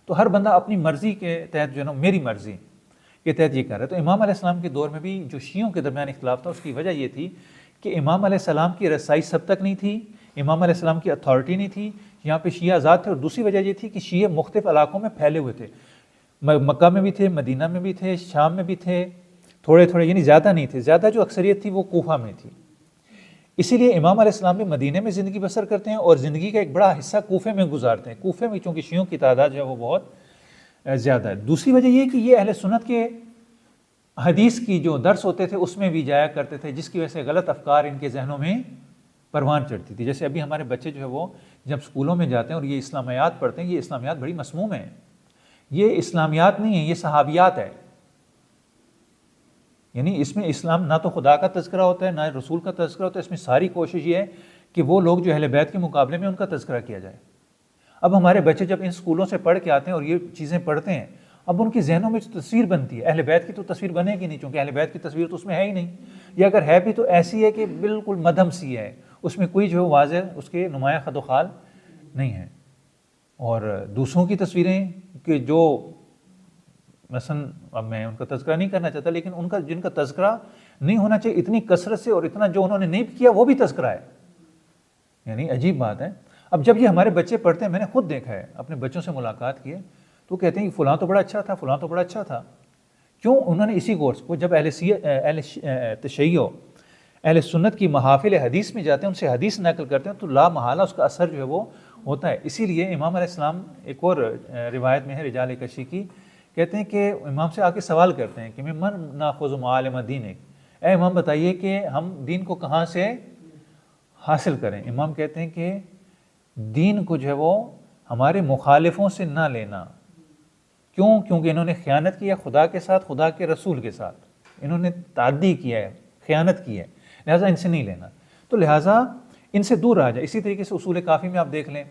S1: تو ہر بندہ اپنی مرضی کے تحت جو ہے نا، میری مرضی کے تحت یہ کر رہا ہے۔ تو امام علیہ السلام کے دور میں بھی جو شیعوں کے درمیان اختلاف تھا اس کی وجہ یہ تھی کہ امام علیہ السلام کی رسائی سب تک نہیں تھی، امام علیہ السلام کی اتھارٹی نہیں تھی، یہاں پہ شیعہ آزاد تھے، اور دوسری وجہ یہ تھی کہ شیعہ مختلف علاقوں میں پھیلے ہوئے تھے، مکہ میں بھی تھے، مدینہ میں بھی تھے، شام میں بھی تھے، تھوڑے تھوڑے، یعنی زیادہ نہیں تھے، زیادہ جو اکثریت تھی وہ کوفہ میں تھی۔ اسی لیے امام علیہ السلام بھی مدینہ میں زندگی بسر کرتے ہیں اور زندگی کا ایک بڑا حصہ کوفے میں گزارتے ہیں، کوفے میں چونکہ شیعوں کی تعداد جو ہے وہ بہت زیادہ ہے۔ دوسری وجہ یہ کہ یہ اہل سنت کے حدیث کی جو درس ہوتے تھے اس میں بھی جایا کرتے تھے، جس کی وجہ سے غلط افکار ان کے ذہنوں میں پروان چڑھتی تھی۔ جیسے ابھی ہمارے بچے جو ہے وہ جب اسکولوں میں جاتے ہیں اور یہ اسلامیات پڑھتے ہیں، یہ اسلامیات بڑی مسموم ہیں، یہ اسلامیات نہیں ہیں، یہ صحابیات ہے۔ یعنی اس میں اسلام نہ تو خدا کا تذکرہ ہوتا ہے، نہ رسول کا تذکرہ ہوتا ہے، اس میں ساری کوشش یہ ہے کہ وہ لوگ جو اہل بیت کے مقابلے میں ان کا تذکرہ کیا جائے۔ اب ہمارے بچے جب ان اسکولوں سے پڑھ کے آتے ہیں اور یہ چیزیں پڑھتے ہیں، اب ان کی ذہنوں میں تصویر بنتی ہے، اہل بیت کی تو تصویر بنے گی نہیں، چونکہ اہل بیت کی تصویر تو اس میں ہے ہی نہیں، یا اگر ہے بھی تو ایسی ہے کہ بالکل مدھم سی ہے، اس میں کوئی جو واضح اس کے نمایاں خد و خال نہیں ہے۔ اور دوسروں کی تصویریں کہ جو مثلا اب میں ان کا تذکرہ نہیں کرنا چاہتا، لیکن ان کا جن کا تذکرہ نہیں ہونا چاہیے اتنی کثرت سے، اور اتنا جو انہوں نے نہیں کیا وہ بھی تذکرہ ہے، یعنی عجیب بات ہے۔ اب جب یہ ہمارے بچے پڑھتے ہیں، میں نے خود دیکھا ہے، اپنے بچوں سے ملاقات کی ہے، تو کہتے ہیں فلاں تو بڑا اچھا تھا، فلاں تو بڑا اچھا تھا۔ کیوں؟ انہوں نے اسی کورس کو جب اہل تشیع اہل سنت کی محافل حدیث میں جاتے ہیں، ان سے حدیث نقل کرتے ہیں، تو لا محالہ اس کا اثر جو ہے وہ ہوتا ہے۔ اسی لیے امام علیہ السلام ایک اور روایت میں ہے رجال کشی کی، کہتے ہیں کہ امام سے آ کے سوال کرتے ہیں کہ من ناخذ معالم دینک، اے امام بتائیے کہ ہم دین کو کہاں سے حاصل کریں؟ امام کہتے ہیں کہ دین کو جو ہے وہ ہمارے مخالفوں سے نہ لینا۔ کیوں؟ کیونکہ انہوں نے خیانت کی ہے خدا کے ساتھ، خدا کے رسول کے ساتھ، انہوں نے تعدی کیا ہے، خیانت کی ہے، لہٰذا ان سے نہیں لینا، تو لہٰذا ان سے دور رہا جائے۔ اسی طریقے سے اصول کافی میں آپ دیکھ لیں،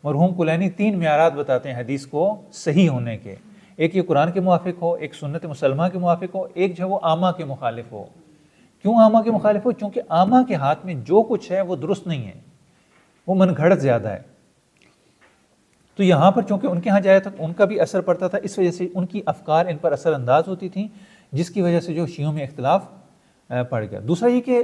S1: مرحوم کلینی 3 معیارات بتاتے ہیں حدیث کو صحیح ہونے کے۔ ایک یہ قرآن کے موافق ہو، ایک سنت مسلمہ کے موافق ہو، ایک جو ہے وہ عامہ کے مخالف ہو۔ کیوں عامہ کے مخالف ہو؟ چونکہ عامہ کے ہاتھ میں جو کچھ ہے وہ درست نہیں ہے، وہ من گھڑت زیادہ ہے۔ تو یہاں پر چونکہ ان کے ہاں جایا تھا ان کا بھی اثر پڑتا تھا، اس وجہ سے ان کی افکار ان پر اثر انداز ہوتی تھیں، جس کی وجہ سے جو شیعوں میں اختلاف پڑ گیا۔ دوسرا یہ کہ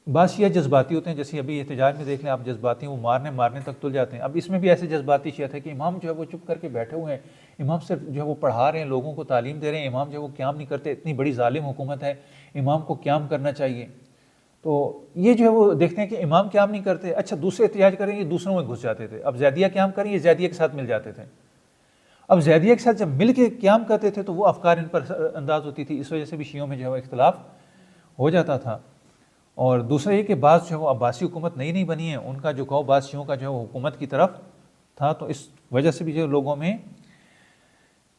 S1: بعض شیعہ جذباتی ہوتے ہیں، جیسے ابھی احتجاج میں دیکھ لیں آپ، جذباتی ہیں، وہ مارنے تک تل جاتے ہیں۔ اب اس میں بھی ایسے جذباتی شیعہ تھے کہ امام جو ہے وہ چپ کر کے بیٹھے ہوئے ہیں، امام صرف جو ہے وہ پڑھا رہے ہیں، لوگوں کو تعلیم دے رہے ہیں، امام جو ہے وہ قیام نہیں کرتے، اتنی بڑی ظالم حکومت ہے، امام کو قیام کرنا چاہیے۔ تو یہ جو ہے وہ دیکھتے ہیں کہ امام قیام نہیں کرتے، اچھا دوسرے احتجاج کریں گے، دوسروں میں گھس جاتے تھے۔ اب زیدیہ قیام کریں، یہ زیدیہ کے ساتھ مل جاتے تھے۔ اب زیدیہ کے ساتھ جب مل کے قیام کرتے تھے تو وہ افکار ان پر انداز ہوتی تھی، اس وجہ سے بھی شیعوں میں جو ہے وہ اختلاف ہو جاتا تھا۔ اور دوسرا یہ کہ بعض جو ہے وہ عباسی حکومت نئی بنی ہے، ان کا جو کہو بعض شیعوں کا جو ہے وہ حکومت کی طرف تھا، تو اس وجہ سے بھی جو لوگوں میں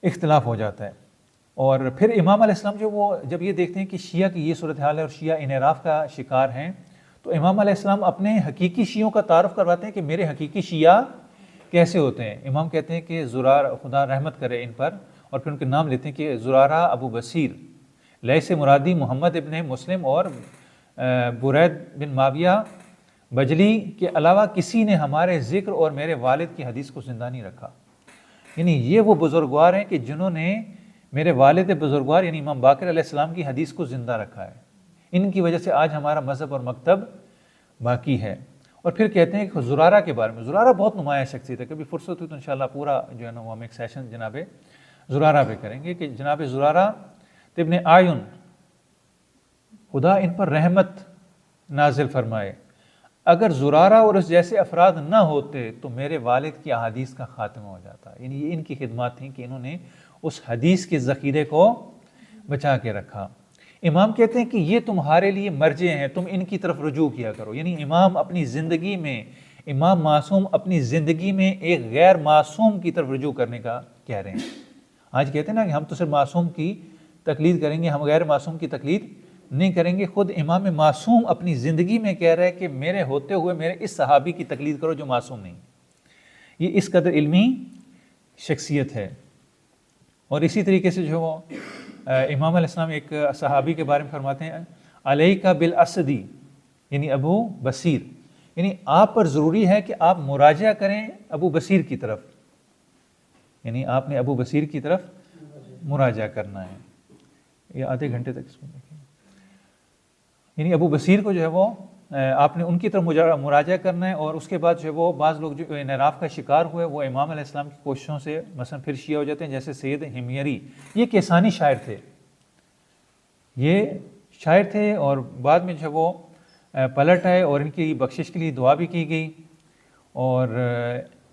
S1: اختلاف ہو جاتا ہے۔ اور پھر امام علیہ السلام جو وہ جب یہ دیکھتے ہیں کہ شیعہ کی یہ صورتحال ہے اور شیعہ انحراف کا شکار ہیں، تو امام علیہ السلام اپنے حقیقی شیعوں کا تعارف کرواتے ہیں کہ میرے حقیقی شیعہ کیسے ہوتے ہیں۔ امام کہتے ہیں کہ زرارہ، خدا رحمت کرے ان پر، اور پھر ان کے نام لیتے ہیں کہ زرارہ ابو بصیر، لیث مرادی محمد ابن مسلم اور برید بن معاویہ بجلی کے علاوہ کسی نے ہمارے ذکر اور میرے والد کی حدیث کو زندہ نہیں رکھا۔ یعنی یہ وہ بزرگوار ہیں کہ جنہوں نے میرے والد بزرگوار یعنی امام باقر علیہ السلام کی حدیث کو زندہ رکھا ہے، ان کی وجہ سے آج ہمارا مذہب اور مکتب باقی ہے۔ اور پھر کہتے ہیں کہ زرارہ کے بارے میں، زرارہ بہت نمایاں شخصیت ہے، کبھی فرصت ہوئی تو انشاءاللہ پورا جو ہے نا وہ ہم ایک سیشن جناب زرارہ پہ کریں گے کہ جناب زرارہ ابن آیون، خدا ان پر رحمت نازل فرمائے، اگر زرارہ اور اس جیسے افراد نہ ہوتے تو میرے والد کی احادیث کا خاتمہ ہو جاتا۔ یعنی یہ ان کی خدمات تھیں کہ انہوں نے اس حدیث کے ذخیرے کو بچا کے رکھا۔ امام کہتے ہیں کہ یہ تمہارے لیے مرجع ہیں، تم ان کی طرف رجوع کیا کرو۔ یعنی امام اپنی زندگی میں، امام معصوم اپنی زندگی میں ایک غیر معصوم کی طرف رجوع کرنے کا کہہ رہے ہیں۔ آج کہتے ہیں نا کہ ہم تو صرف معصوم کی تقلید کریں گے، ہم غیر معصوم کی تقلید نہیں کریں گے۔ خود امام معصوم اپنی زندگی میں کہہ رہا ہے کہ میرے ہوتے ہوئے میرے اس صحابی کی تقلید کرو جو معصوم نہیں۔ یہ اس قدر علمی شخصیت ہے۔ اور اسی طریقے سے جو امام علیہ السلام ایک صحابی کے بارے میں فرماتے ہیں، علیک بالاسدی یعنی ابو بصیر، یعنی آپ پر ضروری ہے کہ آپ مراجعہ کریں ابو بصیر کی طرف، یعنی آپ نے ابو بصیر کی طرف مراجعہ کرنا ہے۔ یہ آدھے گھنٹے تک اس کو دیکھیں، یعنی ابو بصیر کو جو ہے وہ آپ نے ان کی طرف مراجعہ کرنا ہے۔ اور اس کے بعد جو ہے وہ بعض لوگ جو انحراف کا شکار ہوئے وہ امام علیہ السلام کی کوششوں سے مثلا پھر شیعہ ہو جاتے ہیں، جیسے سید حمیری، یہ کیسانی شاعر تھے، یہ شاعر تھے اور بعد میں جو ہے وہ پلٹ آئے اور ان کی بخشش کے لیے دعا بھی کی گئی۔ اور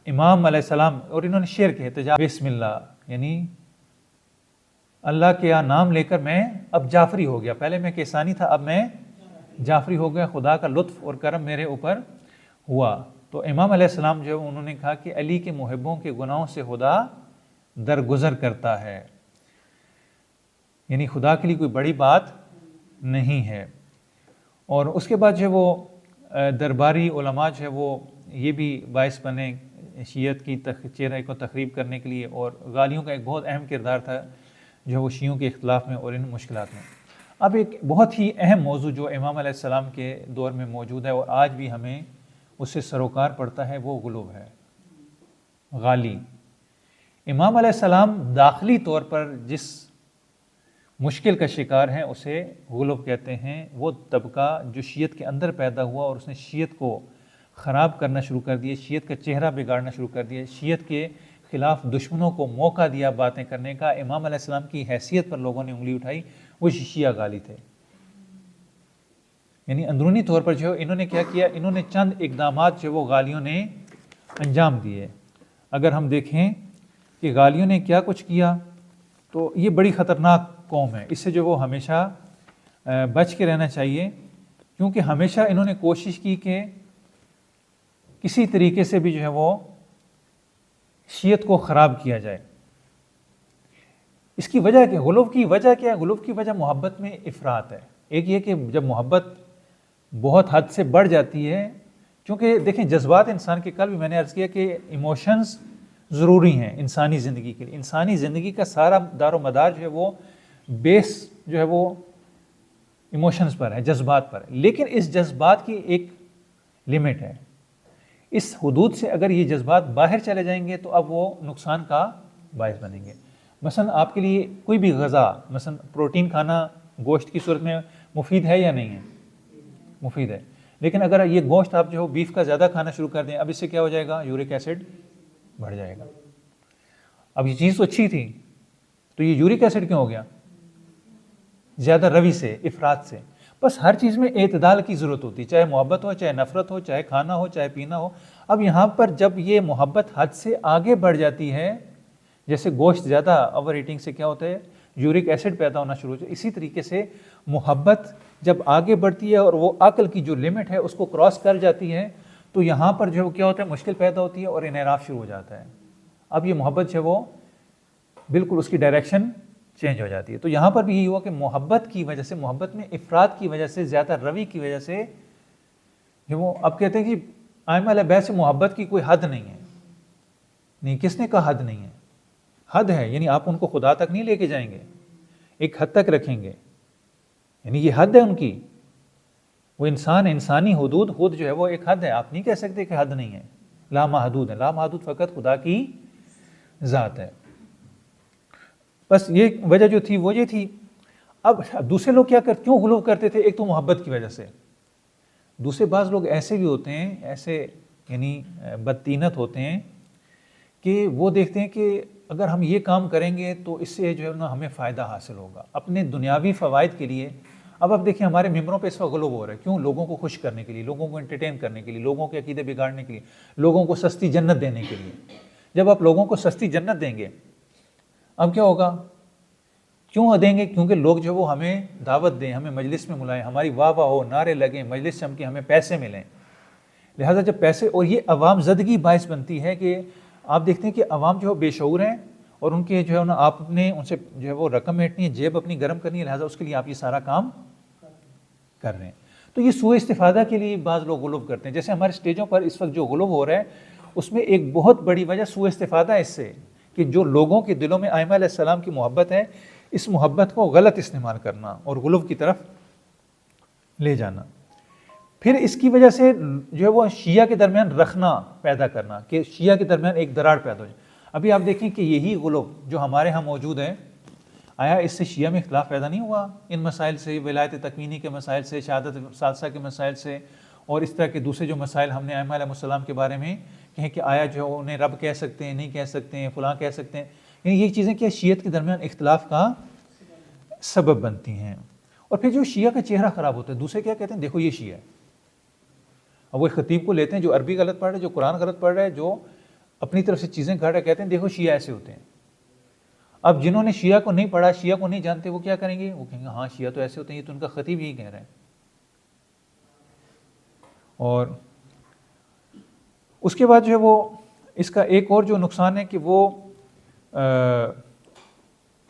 S1: امام علیہ السلام اور انہوں نے شعر کہے تجا بسم اللہ، یعنی اللہ کے نام لے کر میں اب جعفری ہو گیا، پہلے میں کیسانی تھا اب میں جعفری ہو گیا، خدا کا لطف اور کرم میرے اوپر ہوا۔ تو امام علیہ السلام جو ہے انہوں نے کہا کہ علی کے محبوں کے گناہوں سے خدا درگزر کرتا ہے، یعنی خدا کے لیے کوئی بڑی بات نہیں ہے۔ اور اس کے بعد جو ہے وہ درباری علماء جو ہے وہ یہ بھی باعث بنے شیعت کی چہرے کو تخریب کرنے کے لیے، اور غالیوں کا ایک بہت اہم کردار تھا جو وہ شیعوں کے اختلاف میں اور ان مشکلات میں۔ اب ایک بہت ہی اہم موضوع جو امام علیہ السلام کے دور میں موجود ہے اور آج بھی ہمیں اس سے سروکار پڑتا ہے، وہ غلو ہے، غالی۔ امام علیہ السلام داخلی طور پر جس مشکل کا شکار ہیں اسے غلو کہتے ہیں۔ وہ طبقہ جو شیعت کے اندر پیدا ہوا اور اس نے شیعت کو خراب کرنا شروع کر دیا، شیعت کا چہرہ بگاڑنا شروع کر دیا، شیعت کے خلاف دشمنوں کو موقع دیا باتیں کرنے کا، امام علیہ السلام کی حیثیت پر لوگوں نے انگلی اٹھائی، وہ شیعہ غالی تھے۔ یعنی اندرونی طور پر جو انہوں نے کیا کیا، انہوں نے چند اقدامات جو وہ غالیوں نے انجام دیے۔ اگر ہم دیکھیں کہ غالیوں نے کیا کچھ کیا تو یہ بڑی خطرناک قوم ہے، اس سے جو وہ ہمیشہ بچ کے رہنا چاہیے، کیونکہ ہمیشہ انہوں نے کوشش کی کہ کسی طریقے سے بھی جو ہے وہ شیعت کو خراب کیا جائے۔ اس کی وجہ کیا، غلو کی وجہ کیا ہے؟ غلو کی وجہ محبت میں افراط ہے۔ ایک یہ کہ جب محبت بہت حد سے بڑھ جاتی ہے، چونکہ دیکھیں جذبات انسان کے، کل بھی میں نے عرض کیا کہ ایموشنز ضروری ہیں انسانی زندگی کے لیے. انسانی زندگی کا سارا دار و مدار جو ہے وہ بیس جو ہے وہ ایموشنز پر ہے، جذبات پر ہے. لیکن اس جذبات کی ایک لمٹ ہے. اس حدود سے اگر یہ جذبات باہر چلے جائیں گے تو اب وہ نقصان کا باعث بنیں گے. مثلا آپ کے لیے کوئی بھی غذا، مثلا پروٹین کھانا گوشت کی صورت میں مفید ہے یا نہیں ہے؟ مفید ہے. لیکن اگر یہ گوشت آپ جو بیف کا زیادہ کھانا شروع کر دیں، اب اس سے کیا ہو جائے گا؟ یورک ایسڈ بڑھ جائے گا. اب یہ چیز تو اچھی تھی، تو یہ یورک ایسڈ کیوں ہو گیا؟ زیادہ روی سے، افراط سے. بس ہر چیز میں اعتدال کی ضرورت ہوتی ہے، چاہے محبت ہو، چاہے نفرت ہو، چاہے کھانا ہو، چاہے پینا ہو. اب یہاں پر جب یہ محبت حد سے آگے بڑھ جاتی ہے، جیسے گوشت زیادہ اوور ایٹنگ سے کیا ہوتا ہے؟ یورک ایسڈ پیدا ہونا شروع ہو جائے. اسی طریقے سے محبت جب آگے بڑھتی ہے اور وہ عقل کی جو لمٹ ہے اس کو کراس کر جاتی ہے، تو یہاں پر جو کیا ہوتا ہے؟ مشکل پیدا ہوتی ہے اور انحراف شروع ہو جاتا ہے. اب یہ محبت جو ہے وہ بالکل اس کی ڈائریکشن چینج ہو جاتی ہے. تو یہاں پر بھی یہی ہوا کہ محبت کی وجہ سے، محبت میں افراط کی وجہ سے، زیادہ روی کی وجہ سے جو وہ اب کہتے ہیں کہ ائمہ اہل بیت سے محبت کی کوئی حد نہیں ہے. نہیں، کس نے کہا حد نہیں ہے؟ حد ہے، یعنی آپ ان کو خدا تک نہیں لے کے جائیں گے، ایک حد تک رکھیں گے، یعنی یہ حد ہے ان کی. وہ انسانی حدود جو ہے وہ ایک حد ہے. آپ نہیں کہہ سکتے کہ حد نہیں ہے. لا محدود ہے. لا محدود فقط خدا کی ذات ہے. بس یہ وجہ جو تھی وہ یہ تھی. اب دوسرے لوگ کیوں غلو کرتے تھے؟ ایک تو محبت کی وجہ سے. دوسرے بعض لوگ ایسے بھی ہوتے ہیں، ایسے یعنی بدطینت ہوتے ہیں کہ وہ دیکھتے ہیں کہ اگر ہم یہ کام کریں گے تو اس سے جو ہے نا ہمیں فائدہ حاصل ہوگا اپنے دنیاوی فوائد کے لیے. اب آپ دیکھیں ہمارے ممبروں پہ اس وقت غلو ہو رہا ہے. کیوں؟ لوگوں کو خوش کرنے کے لیے، لوگوں کو انٹرٹین کرنے کے لیے، لوگوں کے عقیدے بگاڑنے کے لیے، لوگوں کو سستی جنت دینے کے لیے. جب آپ لوگوں کو سستی جنت دیں گے، اب کیا ہوگا؟ کیوں دیں گے؟ کیونکہ لوگ جو وہ ہمیں دعوت دیں، ہمیں مجلس میں بلائیں، ہماری واہ واہ ہو، نعرے لگیں، مجلس چمکے، ہمیں پیسے ملیں. لہٰذا جب پیسے، اور یہ عوام زدگی باعث بنتی ہے کہ آپ دیکھتے ہیں کہ عوام جو بے شعور ہیں اور ان کے جو ہے نا آپ نے ان سے جو ہے وہ رقم ایٹنی ہے، جیب اپنی گرم کرنی ہے، لہٰذا اس کے لیے آپ یہ سارا کام کر رہے ہیں. تو یہ سوء استفادہ کے لیے بعض لوگ غلو کرتے ہیں. جیسے ہمارے اسٹیجوں پر اس وقت جو غلو ہو رہا ہے اس میں ایک بہت بڑی وجہ سوء استفادہ ہے اس سے، کہ جو لوگوں کے دلوں میں ائمہ علیہ السلام کی محبت ہے، اس محبت کو غلط استعمال کرنا اور غلو کی طرف لے جانا. پھر اس کی وجہ سے جو ہے وہ شیعہ کے درمیان رخنا پیدا کرنا، کہ شیعہ کے درمیان ایک دراڑ پیدا ہو جائے. ابھی آپ دیکھیں کہ یہی غلو جو ہمارے ہاں موجود ہے، آیا اس سے شیعہ میں اختلاف پیدا نہیں ہوا؟ ان مسائل سے، ولایت تکوینی کے مسائل سے، شہادت ثالثہ کے مسائل سے، اور اس طرح کے دوسرے جو مسائل ہم نے ائمہ علیہ السلام کے بارے میں کہیں کہ آیا جو انہیں رب کہہ سکتے ہیں، نہیں کہہ سکتے ہیں، فلاں کہہ سکتے ہیں. یعنی یہ چیزیں کیا شیعت کے درمیان اختلاف کا سبب بنتی ہیں. اور پھر جو شیعہ کا چہرہ خراب ہوتا ہے، دوسرے کیا کہتے ہیں؟ دیکھو یہ شیعہ ہے. اب وہ خطیب کو لیتے ہیں جو عربی غلط پڑھ رہا ہے، جو قرآن غلط پڑھ رہا ہے، جو اپنی طرف سے چیزیں کھا رہا ہے، کہتے ہیں دیکھو شیعہ ایسے ہوتے ہیں. اب جنہوں نے شیعہ کو نہیں پڑھا، شیعہ کو نہیں جانتے، وہ کیا کریں گے؟ وہ کہیں گے ہاں شیعہ تو ایسے ہوتے ہیں، یہ تو ان کا خطیب یہی کہہ رہے ہیں. اور اس کے بعد جو ہے وہ اس کا ایک اور جو نقصان ہے کہ وہ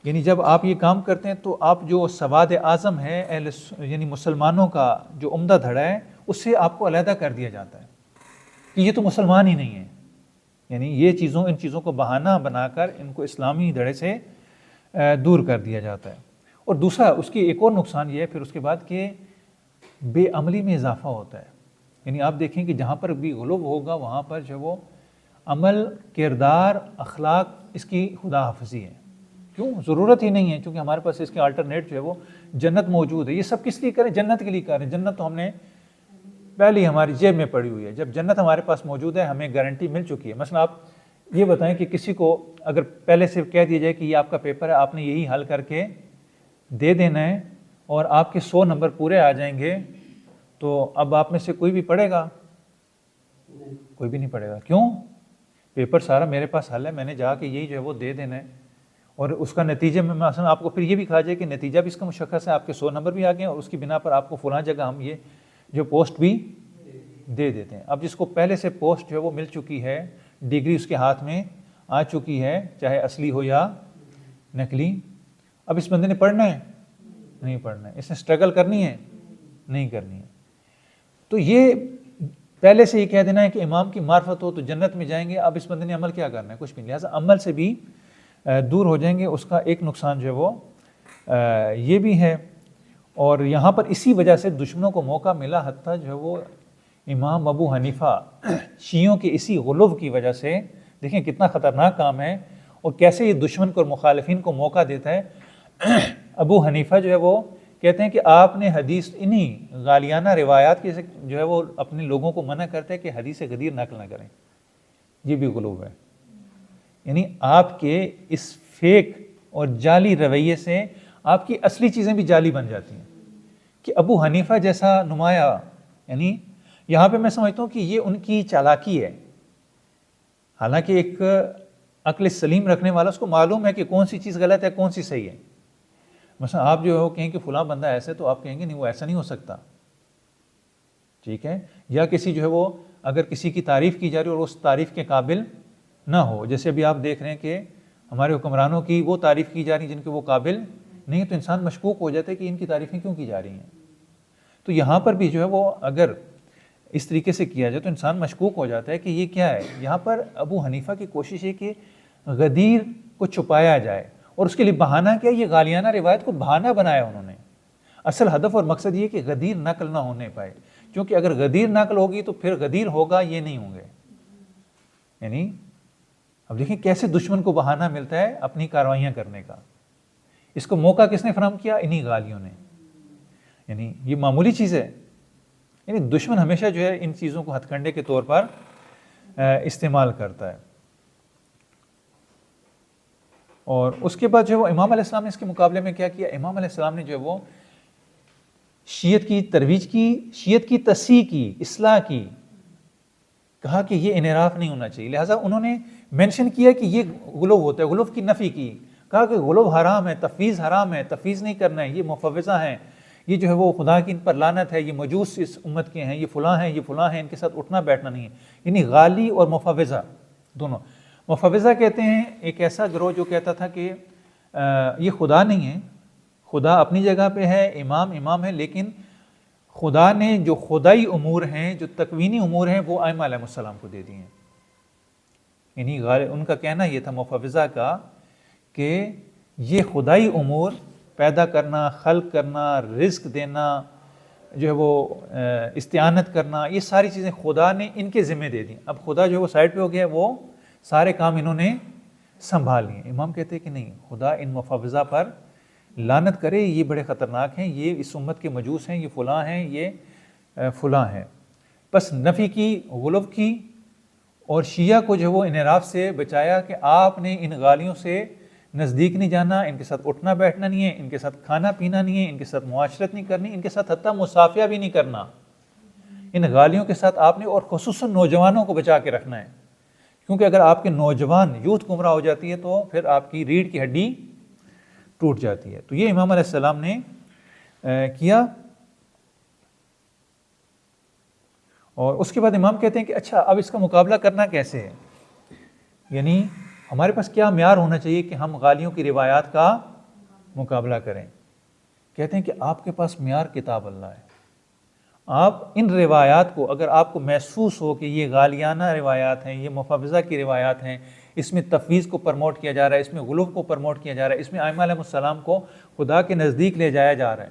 S1: یعنی جب آپ یہ کام کرتے ہیں تو آپ جو سواد اعظم ہے یعنی مسلمانوں کا جو عمدہ دھڑا ہے، اس سے آپ کو علیحدہ کر دیا جاتا ہے کہ یہ تو مسلمان ہی نہیں ہے. یعنی یہ ان چیزوں کو بہانہ بنا کر ان کو اسلامی دھڑے سے دور کر دیا جاتا ہے. اور دوسرا اس کی ایک اور نقصان یہ ہے پھر اس کے بعد کہ بے عملی میں اضافہ ہوتا ہے. یعنی آپ دیکھیں کہ جہاں پر بھی غلو ہوگا وہاں پر جو وہ عمل، کردار، اخلاق، اس کی خدا حافظی ہے. کیوں؟ ضرورت ہی نہیں ہے، کیونکہ ہمارے پاس اس کے آلٹرنیٹ جو ہے وہ جنت موجود ہے. یہ سب کس لیے کریں؟ جنت کے لیے کریں. جنت تو ہم نے پہلے ہی ہماری جیب میں پڑی ہوئی ہے. جب جنت ہمارے پاس موجود ہے، ہمیں گارنٹی مل چکی ہے. مثلا آپ یہ بتائیں کہ کسی کو اگر پہلے سے کہہ دیا جائے کہ یہ آپ کا پیپر ہے، آپ نے یہی حل کر کے دے دینا ہے اور آپ کے 100 نمبر پورے آ جائیں گے، تو اب آپ میں سے کوئی بھی پڑھے گا؟ کوئی بھی نہیں پڑھے گا. کیوں؟ پیپر سارا میرے پاس حل ہے، میں نے جا کے یہی جو ہے وہ دے دینا ہے. اور اس کا نتیجے میں مثلا آپ کو پھر یہ بھی کہا جائے کہ نتیجہ بھی اس کا مشخص ہے، آپ کے 100 نمبر بھی آ گئے اور اس کی بنا پر آپ کو فلاں جگہ ہم یہ جو پوسٹ بھی دے دیتے ہیں. اب جس کو پہلے سے پوسٹ جو ہے وہ مل چکی ہے، ڈگری اس کے ہاتھ میں آ چکی ہے، چاہے اصلی ہو یا نقلی، اب اس بندے نے پڑھنا ہے؟ نہیں پڑھنا ہے. اس نے سٹرگل کرنی ہے؟ نہیں کرنی ہے. تو یہ پہلے سے یہ کہہ دینا ہے کہ امام کی معرفت ہو تو جنت میں جائیں گے، اب اس بندے نے عمل کیا کرنا ہے؟ کچھ بھی نہیں، لہٰذا عمل سے بھی دور ہو جائیں گے۔ اس کا ایک نقصان جو ہے وہ یہ بھی ہے۔ اور یہاں پر اسی وجہ سے دشمنوں کو موقع ملا، حتیٰ جو ہے وہ امام ابو حنیفہ شیعوں کے اسی غلو کی وجہ سے، دیکھیں کتنا خطرناک کام ہے اور کیسے یہ دشمن کو اور مخالفین کو موقع دیتا ہے۔ ابو حنیفہ جو ہے وہ کہتے ہیں کہ آپ نے حدیث انہی غالیانہ روایات کے جو ہے وہ اپنے لوگوں کو منع کرتے ہیں کہ حدیث غدیر نقل نہ کریں، یہ بھی غلو ہے۔ یعنی آپ کے اس فیک اور جعلی رویے سے آپ کی اصلی چیزیں بھی جعلی بن جاتی ہیں، کہ ابو حنیفہ جیسا نمایاں، یعنی یہاں پہ میں سمجھتا ہوں کہ یہ ان کی چالاکی ہے۔ حالانکہ ایک عقل سلیم رکھنے والا اس کو معلوم ہے کہ کون سی چیز غلط ہے کون سی صحیح ہے۔ مثلا آپ جو ہے کہیں کہ فلاں بندہ ایسے، تو آپ کہیں گے نہیں وہ ایسا نہیں ہو سکتا، ٹھیک ہے؟ یا کسی جو ہے وہ اگر کسی کی تعریف کی جا رہی ہے اور اس تعریف کے قابل نہ ہو، جیسے ابھی آپ دیکھ رہے ہیں کہ ہمارے حکمرانوں کی وہ تعریف کی جا رہی جن کے وہ قابل نہیں، تو انسان مشکوک ہو جاتا ہے کہ ان کی تعریفیں کیوں کی جا رہی ہیں۔ تو یہاں پر بھی جو ہے وہ اگر اس طریقے سے کیا جائے تو انسان مشکوک ہو جاتا ہے کہ یہ کیا ہے۔ یہاں پر ابو حنیفہ کی کوشش ہے کہ غدیر کو چھپایا جائے، اور اس کے لیے بہانہ کیا؟ یہ غالیانہ روایت کو بہانہ بنایا انہوں نے۔ اصل ہدف اور مقصد یہ کہ غدیر نقل نہ ہونے پائے، کیونکہ اگر غدیر نقل ہوگی تو پھر غدیر ہوگا یہ نہیں ہوں گے۔ یعنی اب دیکھیں کیسے دشمن کو بہانہ ملتا ہے اپنی کاروائیاں کرنے کا۔ اس کو موقع کس نے فراہم کیا؟ انہی غالیوں نے۔ یعنی یہ معمولی چیز ہے، یعنی دشمن ہمیشہ جو ہے ان چیزوں کو ہتھ کنڈے کے طور پر استعمال کرتا ہے۔ اور اس کے بعد جو ہے وہ امام علیہ السلام نے اس کے مقابلے میں کیا کیا؟ امام علیہ السلام نے جو ہے وہ شیعت کی ترویج کی، شیعت کی تصحیح کی، اصلاح کی، کہا کہ یہ انحراف نہیں ہونا چاہیے۔ لہٰذا انہوں نے مینشن کیا کہ یہ غلو ہوتا ہے، غلو کی نفی کی، کہا کہ غلو حرام ہے، تفویض حرام ہے، تفویض نہیں کرنا ہے، یہ مفوضہ ہیں، یہ جو ہے وہ خدا کی ان پر لعنت ہے، یہ مجوس اس امت کے ہیں، یہ فلاں ہیں، یہ فلاں ہیں، ان کے ساتھ اٹھنا بیٹھنا نہیں ہے۔ یعنی غالی اور مفوضہ دونوں۔ مفوضہ کہتے ہیں ایک ایسا گروہ جو کہتا تھا کہ یہ خدا نہیں ہے، خدا اپنی جگہ پہ ہے، امام امام ہے، لیکن خدا نے جو خدائی امور ہیں، جو تکوینی امور ہیں، وہ ائمہ علیہ السلام کو دے دی ہیں۔ یعنی ان کا کہنا یہ تھا مفوضہ کا کہ یہ خدائی امور پیدا کرنا، خلق کرنا، رزق دینا، جو ہے وہ استعانت کرنا، یہ ساری چیزیں خدا نے ان کے ذمہ دے دیں۔ اب خدا جو ہے وہ سائڈ پہ ہو گیا، وہ سارے کام انہوں نے سنبھال لیے۔ امام کہتے ہیں کہ نہیں، خدا ان مفوضہ پر لعنت کرے، یہ بڑے خطرناک ہیں، یہ اس امت کے مجوس ہیں، یہ فلاں ہیں، یہ فلاں ہیں۔ بس نفی کی، غلو کی، اور شیعہ کو جو وہ انحراف سے بچایا کہ آپ نے ان غالیوں سے نزدیک نہیں جانا، ان کے ساتھ اٹھنا بیٹھنا نہیں ہے، ان کے ساتھ کھانا پینا نہیں ہے، ان کے ساتھ معاشرت نہیں کرنی، ان کے ساتھ حتیٰ مصافحہ بھی نہیں کرنا۔ ان غالیوں کے ساتھ آپ نے اور خصوصاً نوجوانوں کو بچا کے رکھنا ہے، کیونکہ اگر آپ کے نوجوان یوتھ گمراہ ہو جاتی ہے تو پھر آپ کی ریڑھ کی ہڈی ٹوٹ جاتی ہے۔ تو یہ امام علیہ السلام نے کیا۔ اور اس کے بعد امام کہتے ہیں کہ اچھا اب اس کا مقابلہ کرنا کیسے ہے؟ یعنی ہمارے پاس کیا معیار ہونا چاہیے کہ ہم غالیوں کی روایات کا مقابلہ کریں؟ کہتے ہیں کہ آپ کے پاس معیار کتاب اللہ ہے۔ آپ ان روایات کو، اگر آپ کو محسوس ہو کہ یہ غالیانہ روایات ہیں، یہ مفوضہ کی روایات ہیں، اس میں تفویض کو پرموٹ کیا جا رہا ہے، اس میں غلو کو پرموٹ کیا جا رہا ہے، اس میں ائمہ علیہ السلام کو خدا کے نزدیک لے جایا جا رہا ہے،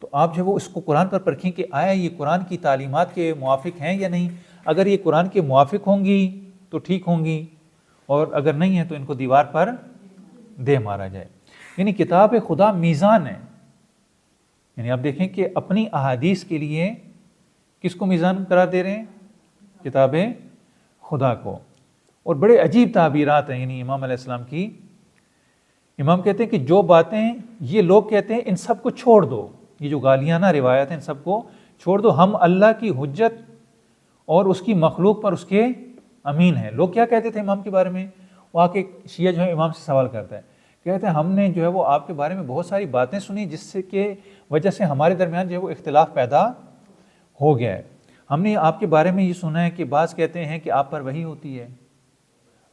S1: تو آپ جو ہے وہ اس کو قرآن پر پرکھیں کہ آیا یہ قرآن کی تعلیمات کے موافق ہیں یا نہیں۔ اگر یہ قرآن کے موافق ہوں گی تو ٹھیک ہوں گی، اور اگر نہیں ہے تو ان کو دیوار پر دے مارا جائے۔ یعنی کتاب خدا میزان ہے۔ یعنی آپ دیکھیں کہ اپنی احادیث کے لیے کس کو میزان قرار دے رہے ہیں؟ کتاب خدا کو۔ اور بڑے عجیب تعبیرات ہیں یعنی امام علیہ السلام کی۔ امام کہتے ہیں کہ جو باتیں یہ لوگ کہتے ہیں ان سب کو چھوڑ دو، یہ جو غالیانہ روایت ہیں ان سب کو چھوڑ دو، ہم اللہ کی حجت اور اس کی مخلوق پر اس کے امین ہیں۔ لوگ کیا کہتے تھے امام کے بارے میں؟ وہ آ کے شیعہ جو ہے امام سے سوال کرتا ہے، کہتے ہیں ہم نے جو ہے وہ آپ کے بارے میں بہت ساری باتیں سنی جس سے کہ وجہ سے ہمارے درمیان جو ہے وہ اختلاف پیدا ہو گیا ہے۔ ہم نے آپ کے بارے میں یہ سنا ہے کہ بعض کہتے ہیں کہ آپ پر وحی ہوتی ہے،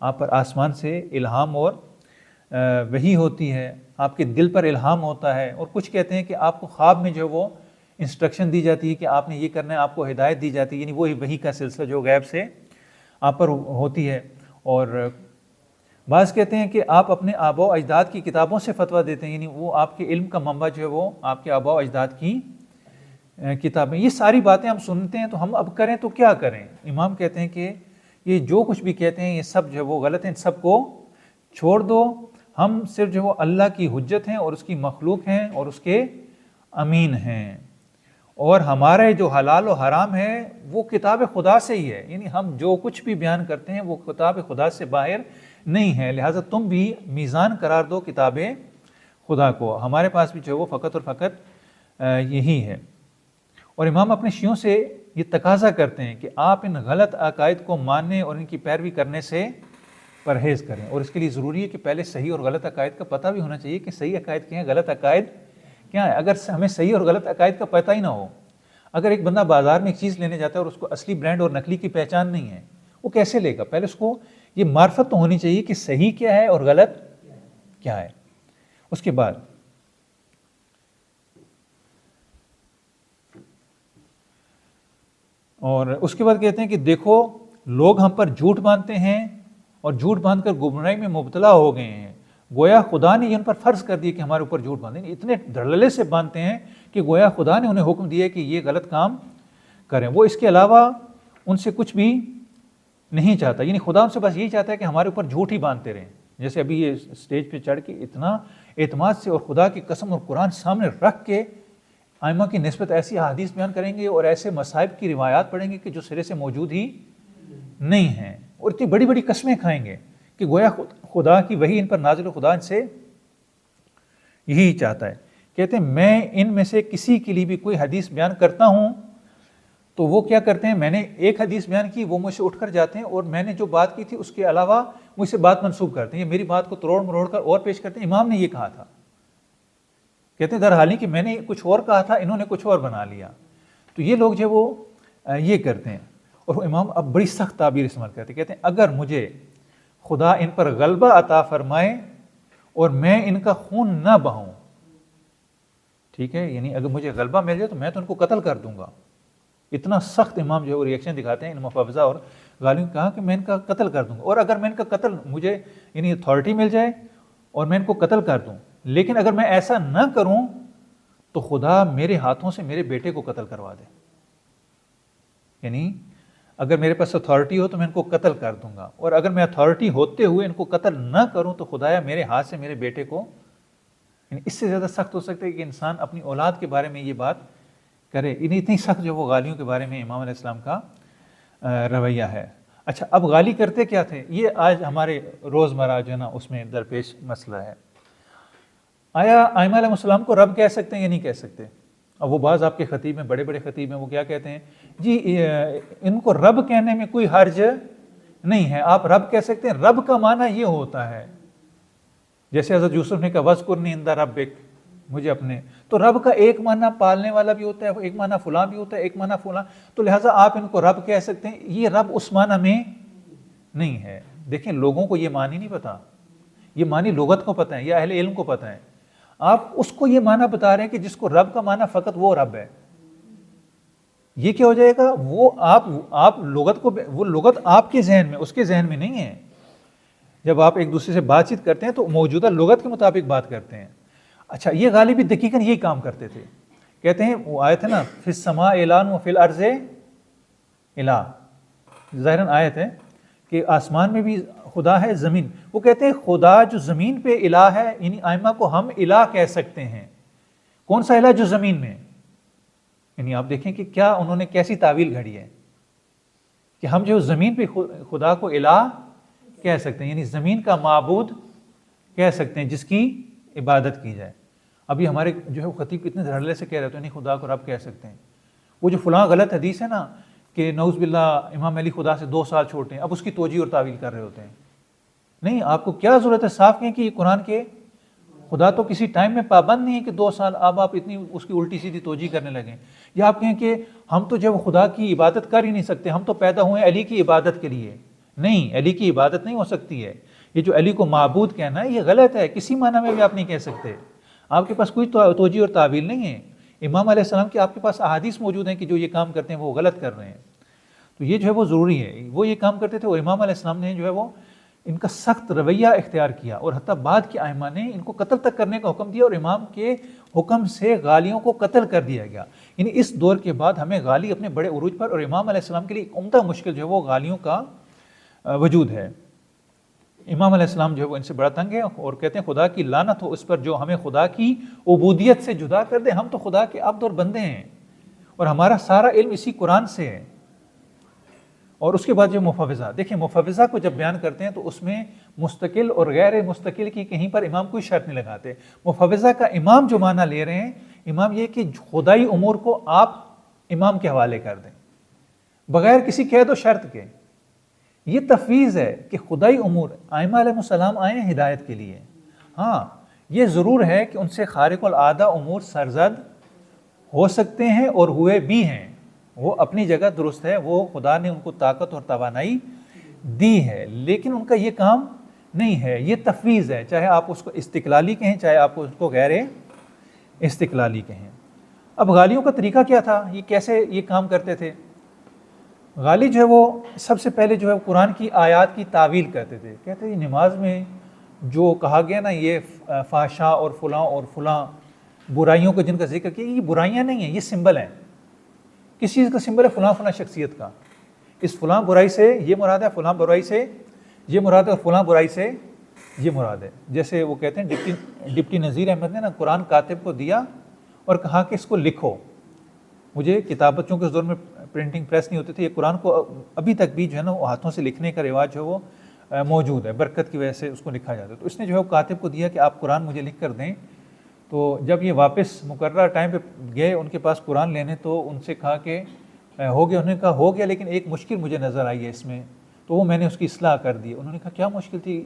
S1: آپ پر آسمان سے الہام اور وحی ہوتی ہے، آپ کے دل پر الہام ہوتا ہے، اور کچھ کہتے ہیں کہ آپ کو خواب میں جو ہے وہ انسٹرکشن دی جاتی ہے کہ آپ نے یہ کرنا ہے، آپ کو ہدایت دی جاتی ہے، یعنی وہی وحی کا سلسلہ جو غیب سے آپ پر ہوتی ہے. اور بعض کہتے ہیں کہ آپ اپنے آباء و اجداد کی کتابوں سے فتویٰ دیتے ہیں، یعنی وہ آپ کے علم کا منبع جو ہے وہ آپ کے آباء و اجداد کی کتابیں. یہ ساری باتیں ہم سنتے ہیں تو ہم اب کریں تو کیا کریں؟ امام کہتے ہیں کہ یہ جو کچھ بھی کہتے ہیں یہ سب جو ہے وہ غلط ہیں، ان سب کو چھوڑ دو. ہم صرف جو ہے وہ اللہ کی حجت ہیں اور اس کی مخلوق ہیں اور اس کے امین ہیں، اور ہمارے جو حلال و حرام ہے وہ کتاب خدا سے ہی ہے، یعنی ہم جو کچھ بھی بیان کرتے ہیں وہ کتاب خدا سے باہر نہیں ہے. لہٰذا تم بھی میزان قرار دو کتاب خدا کو. ہمارے پاس بھی جو ہے وہ فقط اور فقط یہی ہے. اور امام اپنے شیعوں سے یہ تقاضا کرتے ہیں کہ آپ ان غلط عقائد کو ماننے اور ان کی پیروی کرنے سے پرہیز کریں، اور اس کے لیے ضروری ہے کہ پہلے صحیح اور غلط عقائد کا پتہ بھی ہونا چاہیے کہ صحیح عقائد کیا ہیں، غلط عقائد کیا ہے. اگر ہمیں صحیح اور غلط عقائد کا پتہ ہی نہ ہو، اگر ایک بندہ بازار میں ایک چیز لینے جاتا ہے اور اس کو اصلی برانڈ اور نقلی کی پہچان نہیں ہے، وہ کیسے لے گا؟ پہلے اس کو یہ معرفت تو ہونی چاہیے کہ صحیح کیا ہے اور غلط کیا ہے. اس کے بعد کہتے ہیں کہ دیکھو لوگ ہم پر جھوٹ باندھتے ہیں اور جھوٹ باندھ کر گمراہی میں مبتلا ہو گئے ہیں. گویا خدا نے ان پر فرض کر دیا کہ ہمارے اوپر جھوٹ باندھیں. اتنے دھڑلے سے باندھتے ہیں کہ گویا خدا نے انہیں حکم دیا کہ یہ غلط کام کریں. وہ اس کے علاوہ ان سے کچھ بھی نہیں چاہتا، یعنی خدا ان سے بس یہی چاہتا ہے کہ ہمارے اوپر جھوٹ ہی باندھتے رہیں. جیسے ابھی یہ اسٹیج پہ چڑھ کے اتنا اعتماد سے اور خدا کی قسم اور قرآن سامنے رکھ کے ائمہ کی نسبت ایسی احادیث بیان کریں گے اور ایسے مصائب کی روایات پڑھیں گے کہ جو سرے سے موجود ہی نہیں ہیں، اور اتنی بڑی بڑی قسمیں کھائیں گے کہ گویا خدا کی وحی ان پر نازل، خدا ان سے یہی چاہتا ہے. کہتے ہیں میں ان میں سے کسی کے لیے بھی کوئی حدیث بیان کرتا ہوں تو وہ کیا کرتے ہیں، میں نے ایک حدیث بیان کی، وہ مجھ سے اٹھ کر جاتے ہیں اور میں نے جو بات کی تھی اس کے علاوہ مجھ سے بات منسوخ کرتے ہیں، یہ میری بات کو تروڑ مروڑ کر اور پیش کرتے ہیں. امام نے یہ کہا تھا، کہتے ہیں در حالی کہ میں نے کچھ اور کہا تھا، انہوں نے کچھ اور بنا لیا. تو یہ لوگ جو وہ یہ کرتے ہیں. اور امام اب بڑی سخت تعبیر استعمال کرتے ہیں، کہتے ہیں اگر مجھے خدا ان پر غلبہ عطا فرمائے اور میں ان کا خون نہ بہاؤں، ٹھیک ہے، یعنی اگر مجھے غلبہ مل جائے تو میں تو ان کو قتل کر دوں گا. اتنا سخت امام جو ہے وہ ریئیکشن دکھاتے ہیں ان مفوضہ اور غالیوں نے کہا کہ میں ان کا قتل کر دوں گا، اور اگر میں ان کا قتل مجھے یعنی اتھارٹی مل جائے اور میں ان کو قتل کر دوں، لیکن اگر میں ایسا نہ کروں تو خدا میرے ہاتھوں سے میرے بیٹے کو قتل کروا دے. یعنی اگر میرے پاس اتھارٹی ہو تو میں ان کو قتل کر دوں گا، اور اگر میں اتھارٹی ہوتے ہوئے ان کو قتل نہ کروں تو خدایا میرے ہاتھ سے میرے بیٹے کو. یعنی اس سے زیادہ سخت ہو سکتا ہے کہ انسان اپنی اولاد کے بارے میں یہ بات کرے. یعنی اتنی سخت جو وہ غالیوں کے بارے میں امام علیہ السلام کا رویہ ہے. اچھا، اب غالی کرتے کیا تھے، یہ آج ہمارے روزمرہ جو ہے نا اس میں درپیش مسئلہ ہے. آیا ائمہ علیہ السلام کو رب کہہ سکتے ہیں یا نہیں کہہ سکتے؟ اب وہ بعض آپ کے خطیب ہیں، بڑے بڑے خطیب ہیں، وہ کیا کہتے ہیں جی ان کو رب کہنے میں کوئی حرج نہیں ہے، آپ رب کہہ سکتے ہیں. رب کا معنی یہ ہوتا ہے جیسے حضرت یوسف نے کہا وَاذْكُرْنِي عِنْدَ رَبِّكَ، مجھے اپنے. تو رب کا ایک معنی پالنے والا بھی ہوتا ہے، ایک معنی فلاں بھی ہوتا ہے، ایک معنی فلاں. تو لہٰذا آپ ان کو رب کہہ سکتے ہیں. یہ رب اس معنی میں نہیں ہے. دیکھیں لوگوں کو یہ معنی نہیں پتا، یہ معنی لغت کو پتہ ہے یا اہل علم کو پتہ ہے. آپ اس کو یہ معنی بتا رہے ہیں کہ جس کو رب کا معنی فقط وہ رب ہے. یہ کیا ہو جائے گا، وہ آپ لغت کو، وہ لغت آپ کے ذہن میں، اس کے ذہن میں نہیں ہے. جب آپ ایک دوسرے سے بات چیت کرتے ہیں تو موجودہ لغت کے مطابق بات کرتے ہیں. اچھا، یہ غالبی دقیقاً یہی کام کرتے تھے. کہتے ہیں وہ آیت ہے نا فی السماء الہ و فی الارض الہ، ظاہراً آیت ہے کہ آسمان میں بھی خدا ہے، زمین. وہ کہتے ہیں خدا جو زمین پہ الہ ہے، یعنی ائمہ کو ہم الہ کہہ سکتے ہیں. کون سا الہ جو زمین میں؟ یعنی آپ دیکھیں کہ کیا انہوں نے کیسی تعویل گھڑی ہے کہ ہم جو زمین پہ خدا کو الہ کہہ سکتے ہیں، یعنی زمین کا معبود کہہ سکتے ہیں جس کی عبادت کی جائے. ابھی ہمارے جو ہے خطیب کتنے دھڑلے سے کہہ رہے تھے نہیں خدا کو رب کہہ سکتے ہیں. وہ جو فلاں غلط حدیث ہے نا کہ نعوذ باللہ امام علی خدا سے 2 سال چھوٹے ہیں، اب اس کی توجیہ اور تعویل کر رہے ہوتے ہیں. نہیں، آپ کو کیا ضرورت ہے، صاف کہیں کہ یہ قرآن کے خدا تو کسی ٹائم میں پابند نہیں ہے کہ 2 سال اب آپ اتنی اس کی الٹی سیدھی توجیہ کرنے لگیں. یا آپ کہیں کہ ہم تو جب خدا کی عبادت کر ہی نہیں سکتے، ہم تو پیدا ہوئے علی کی عبادت کے لیے. نہیں، علی کی عبادت نہیں ہو سکتی ہے. یہ جو علی کو معبود کہنا ہے یہ غلط ہے، کسی معنی میں بھی آپ نہیں کہہ سکتے. آپ کے پاس کوئی توجیہ اور تعویل نہیں ہے. امام علیہ السلام کی آپ کے پاس احادیث موجود ہیں کہ جو یہ کام کرتے ہیں وہ غلط کر رہے ہیں، تو یہ جو ہے وہ ضروری ہے، وہ یہ کام کرتے تھے اور امام علیہ السلام نے جو ہے وہ ان کا سخت رویہ اختیار کیا، اور حتیٰ بعد کے ائمہ نے ان کو قتل تک کرنے کا حکم دیا، اور امام کے حکم سے غالیوں کو قتل کر دیا گیا۔ یعنی اس دور کے بعد ہمیں غالی اپنے بڑے عروج پر، اور امام علیہ السلام کے لیے ایک عمدہ مشکل جو ہے وہ غالیوں کا وجود ہے۔ امام علیہ السلام جو ہے وہ ان سے بڑا تنگ ہے اور کہتے ہیں خدا کی لعنت ہو اس پر جو ہمیں خدا کی عبودیت سے جدا کر دے، ہم تو خدا کے عبد اور بندے ہیں اور ہمارا سارا علم اسی قرآن سے ہے۔ اور اس کے بعد جو مفوضہ، دیکھیں مفوضہ کو جب بیان کرتے ہیں تو اس میں مستقل اور غیر مستقل کی کہیں پر امام کوئی شرط نہیں لگاتے۔ مفوضہ کا امام جو معنی لے رہے ہیں، امام یہ کہ خدائی امور کو آپ امام کے حوالے کر دیں بغیر کسی قید و شرط کے۔ یہ تفویض ہے کہ خدائی امور، ائمہ علیہ السلام آئے ہیں ہدایت کے لیے، ہاں یہ ضرور ہے کہ ان سے خارق العادہ امور سرزد ہو سکتے ہیں اور ہوئے بھی ہیں، وہ اپنی جگہ درست ہے، وہ خدا نے ان کو طاقت اور توانائی دی ہے، لیکن ان کا یہ کام نہیں ہے، یہ تفویض ہے، چاہے آپ اس کو استقلالی کہیں چاہے آپ اس کو غیر استقلالی کہیں۔ اب غالیوں کا طریقہ کیا تھا، یہ کیسے یہ کام کرتے تھے؟ غالی جو ہے وہ سب سے پہلے جو ہے قرآن کی آیات کی تعویل کرتے تھے، کہتے ہیں نماز میں جو کہا گیا نا یہ فحشاء اور فلاں برائیوں کو جن کا ذکر کیا، یہ برائیاں نہیں ہیں، یہ سمبل ہیں، کس چیز کا سمبل ہے؟ فلاں شخصیت کا، اس فلاں برائی سے یہ مراد ہے، فلاں برائی سے یہ مراد ہے، اور فلاں برائی سے یہ مراد ہے۔ جیسے وہ کہتے ہیں ڈپٹی نذیر احمد نے نا قرآن کاتب کو دیا اور کہا کہ اس کو لکھو، مجھے کتابت چونکہ اس دور میں پرنٹنگ پریس نہیں ہوتی تھی، یہ قرآن کو ابھی تک بھی جو ہے نا وہ ہاتھوں سے لکھنے کا رواج جو ہے وہ موجود ہے، برکت کی وجہ سے اس کو لکھا جاتا ہے۔ تو اس نے جو ہے کاتب کو دیا کہ آپ قرآن مجھے لکھ کر دیں، تو جب یہ واپس مقررہ ٹائم پہ گئے ان کے پاس قرآن لینے تو ان سے کہا کہ ہو گیا، انہوں نے کہا ہو گیا لیکن ایک مشکل مجھے نظر آئی ہے اس میں، تو وہ میں نے اس کی اصلاح کر دی۔ انہوں نے کہا کیا مشکل تھی؟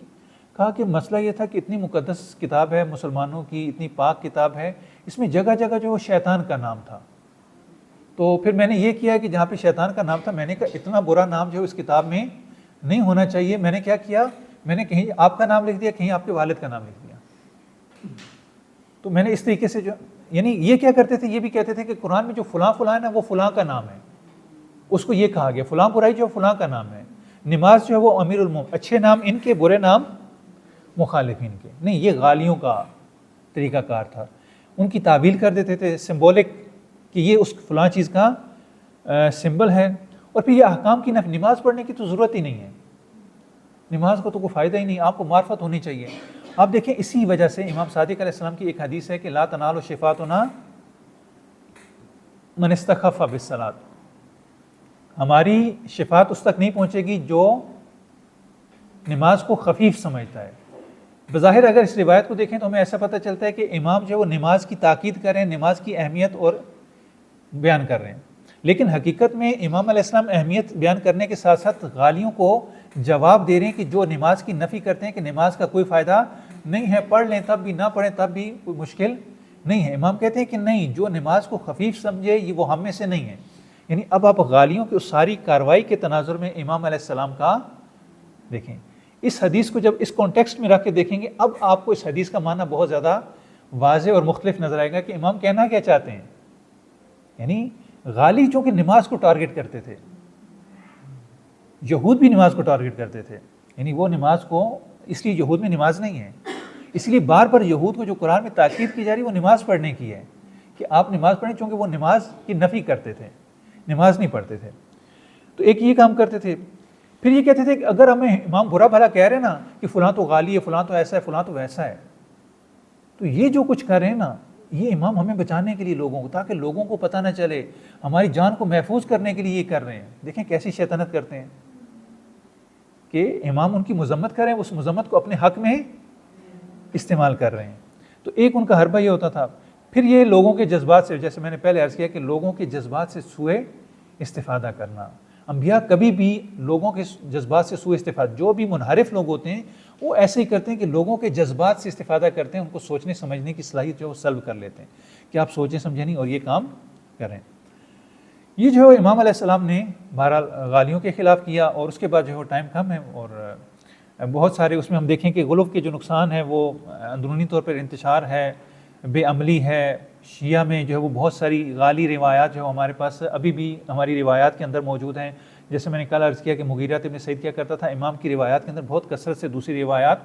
S1: کہا کہ مسئلہ یہ تھا کہ اتنی مقدس کتاب ہے مسلمانوں کی، اتنی پاک کتاب ہے، اس میں جگہ جگہ جو شیطان کا نام تھا، تو پھر میں نے یہ کیا کہ جہاں پہ شیطان کا نام تھا میں نے کہا اتنا برا نام جو اس کتاب میں نہیں ہونا چاہیے، میں نے کیا کیا، میں نے کہیں آپ کا نام لکھ دیا، کہیں آپ کے والد کا نام لکھ دیا۔ تو میں نے اس طریقے سے جو یعنی یہ کیا کرتے تھے، یہ بھی کہتے تھے کہ قرآن میں جو فلاں ہے نا وہ فلاں کا نام ہے، اس کو یہ کہا گیا فلاں برائی جو فلاں کا نام ہے، نماز جو ہے وہ امیر المومنین، اچھے نام ان کے، برے نام مخالفین کے، نہیں یہ غالیوں کا طریقہ کار تھا۔ ان کی تعویل کر دیتے تھے سمبولک کہ یہ اس فلاں چیز کا سمبل ہے، اور پھر یہ احکام کی نماز پڑھنے کی تو ضرورت ہی نہیں ہے، نماز کو تو کوئی فائدہ ہی نہیں، آپ کو معرفت ہونی چاہیے۔ آپ دیکھیں اسی وجہ سے امام صادق علیہ السلام کی ایک حدیث ہے کہ لا تنالوا شفاعتنا من استخف بالصلاۃ، ہماری شفاعت اس تک نہیں پہنچے گی جو نماز کو خفیف سمجھتا ہے۔ بظاہر اگر اس روایت کو دیکھیں تو ہمیں ایسا پتہ چلتا ہے کہ امام جو ہے وہ نماز کی تاکید کر رہے ہیں، نماز کی اہمیت اور بیان کر رہے ہیں، لیکن حقیقت میں امام علیہ السلام اہمیت بیان کرنے کے ساتھ ساتھ غالیوں کو جواب دے رہے ہیں کہ جو نماز کی نفی کرتے ہیں کہ نماز کا کوئی فائدہ نہیں ہے، پڑھ لیں تب بھی نہ پڑھیں تب بھی کوئی مشکل نہیں ہے۔ امام کہتے ہیں کہ نہیں، جو نماز کو خفیف سمجھے یہ وہ ہم میں سے نہیں ہے۔ یعنی اب آپ غالیوں کی اس ساری کارروائی کے تناظر میں امام علیہ السلام کا دیکھیں، اس حدیث کو جب اس کانٹیکسٹ میں رکھ کے دیکھیں گے اب آپ کو اس حدیث کا معنی بہت زیادہ واضح اور مختلف نظر آئے گا کہ امام کہنا کیا چاہتے ہیں۔ یعنی غالی چونکہ نماز کو ٹارگٹ کرتے تھے، یہود بھی نماز کو ٹارگٹ کرتے تھے، یعنی وہ نماز کو، اس لیے یہود میں نماز نہیں ہے، اس لیے بار بار یہود کو جو قرآن میں تاکید کی جا رہی ہے وہ نماز پڑھنے کی ہے کہ آپ نماز پڑھیں، چونکہ وہ نماز کی نفی کرتے تھے، نماز نہیں پڑھتے تھے۔ تو ایک یہ کام کرتے تھے، پھر یہ کہتے تھے کہ اگر ہمیں امام برا بھلا کہہ رہے ہیں نا کہ فلاں تو غالی ہے، فلاں تو ایسا ہے، فلاں تو ویسا ہے، تو یہ جو کچھ کر رہے ہیں نا یہ امام ہمیں بچانے کے لیے لوگوں کو، تاکہ لوگوں کو پتہ نہ چلے، ہماری جان کو محفوظ کرنے کے لیے یہ کر رہے ہیں۔ دیکھیں کیسی شیطنت کرتے ہیں کہ امام ان کی مذمت کریں، اس مذمت کو اپنے حق میں استعمال کر رہے ہیں۔ تو ایک ان کا حربہ یہ ہوتا تھا۔ پھر یہ لوگوں کے جذبات سے، جیسے میں نے پہلے عرض کیا کہ لوگوں کے جذبات سے سوء استفادہ کرنا، انبیاء کبھی بھی لوگوں کے جذبات سے سوء استفادہ، جو بھی منحرف لوگ ہوتے ہیں وہ ایسے ہی کرتے ہیں کہ لوگوں کے جذبات سے استفادہ کرتے ہیں، ان کو سوچنے سمجھنے کی صلاحیت جو ہے وہ سلب کر لیتے ہیں کہ آپ سوچیں سمجھیں نہیں اور یہ کام کریں۔ یہ جو ہے امام علیہ السلام نے بہرحال غالیوں کے خلاف کیا، اور اس کے بعد جو ہے وہ ٹائم کم ہے اور بہت سارے اس میں ہم دیکھیں کہ غلو کے جو نقصان ہے وہ اندرونی طور پر انتشار ہے، بے عملی ہے، شیعہ میں جو ہے وہ بہت ساری غالی روایات جو ہمارے پاس ابھی بھی ہماری روایات کے اندر موجود ہیں. جیسے میں نے کل عرض کیا کہ مغیرہ بن سعید کیا کرتا تھا، امام کی روایات کے اندر بہت کثرت سے دوسری روایات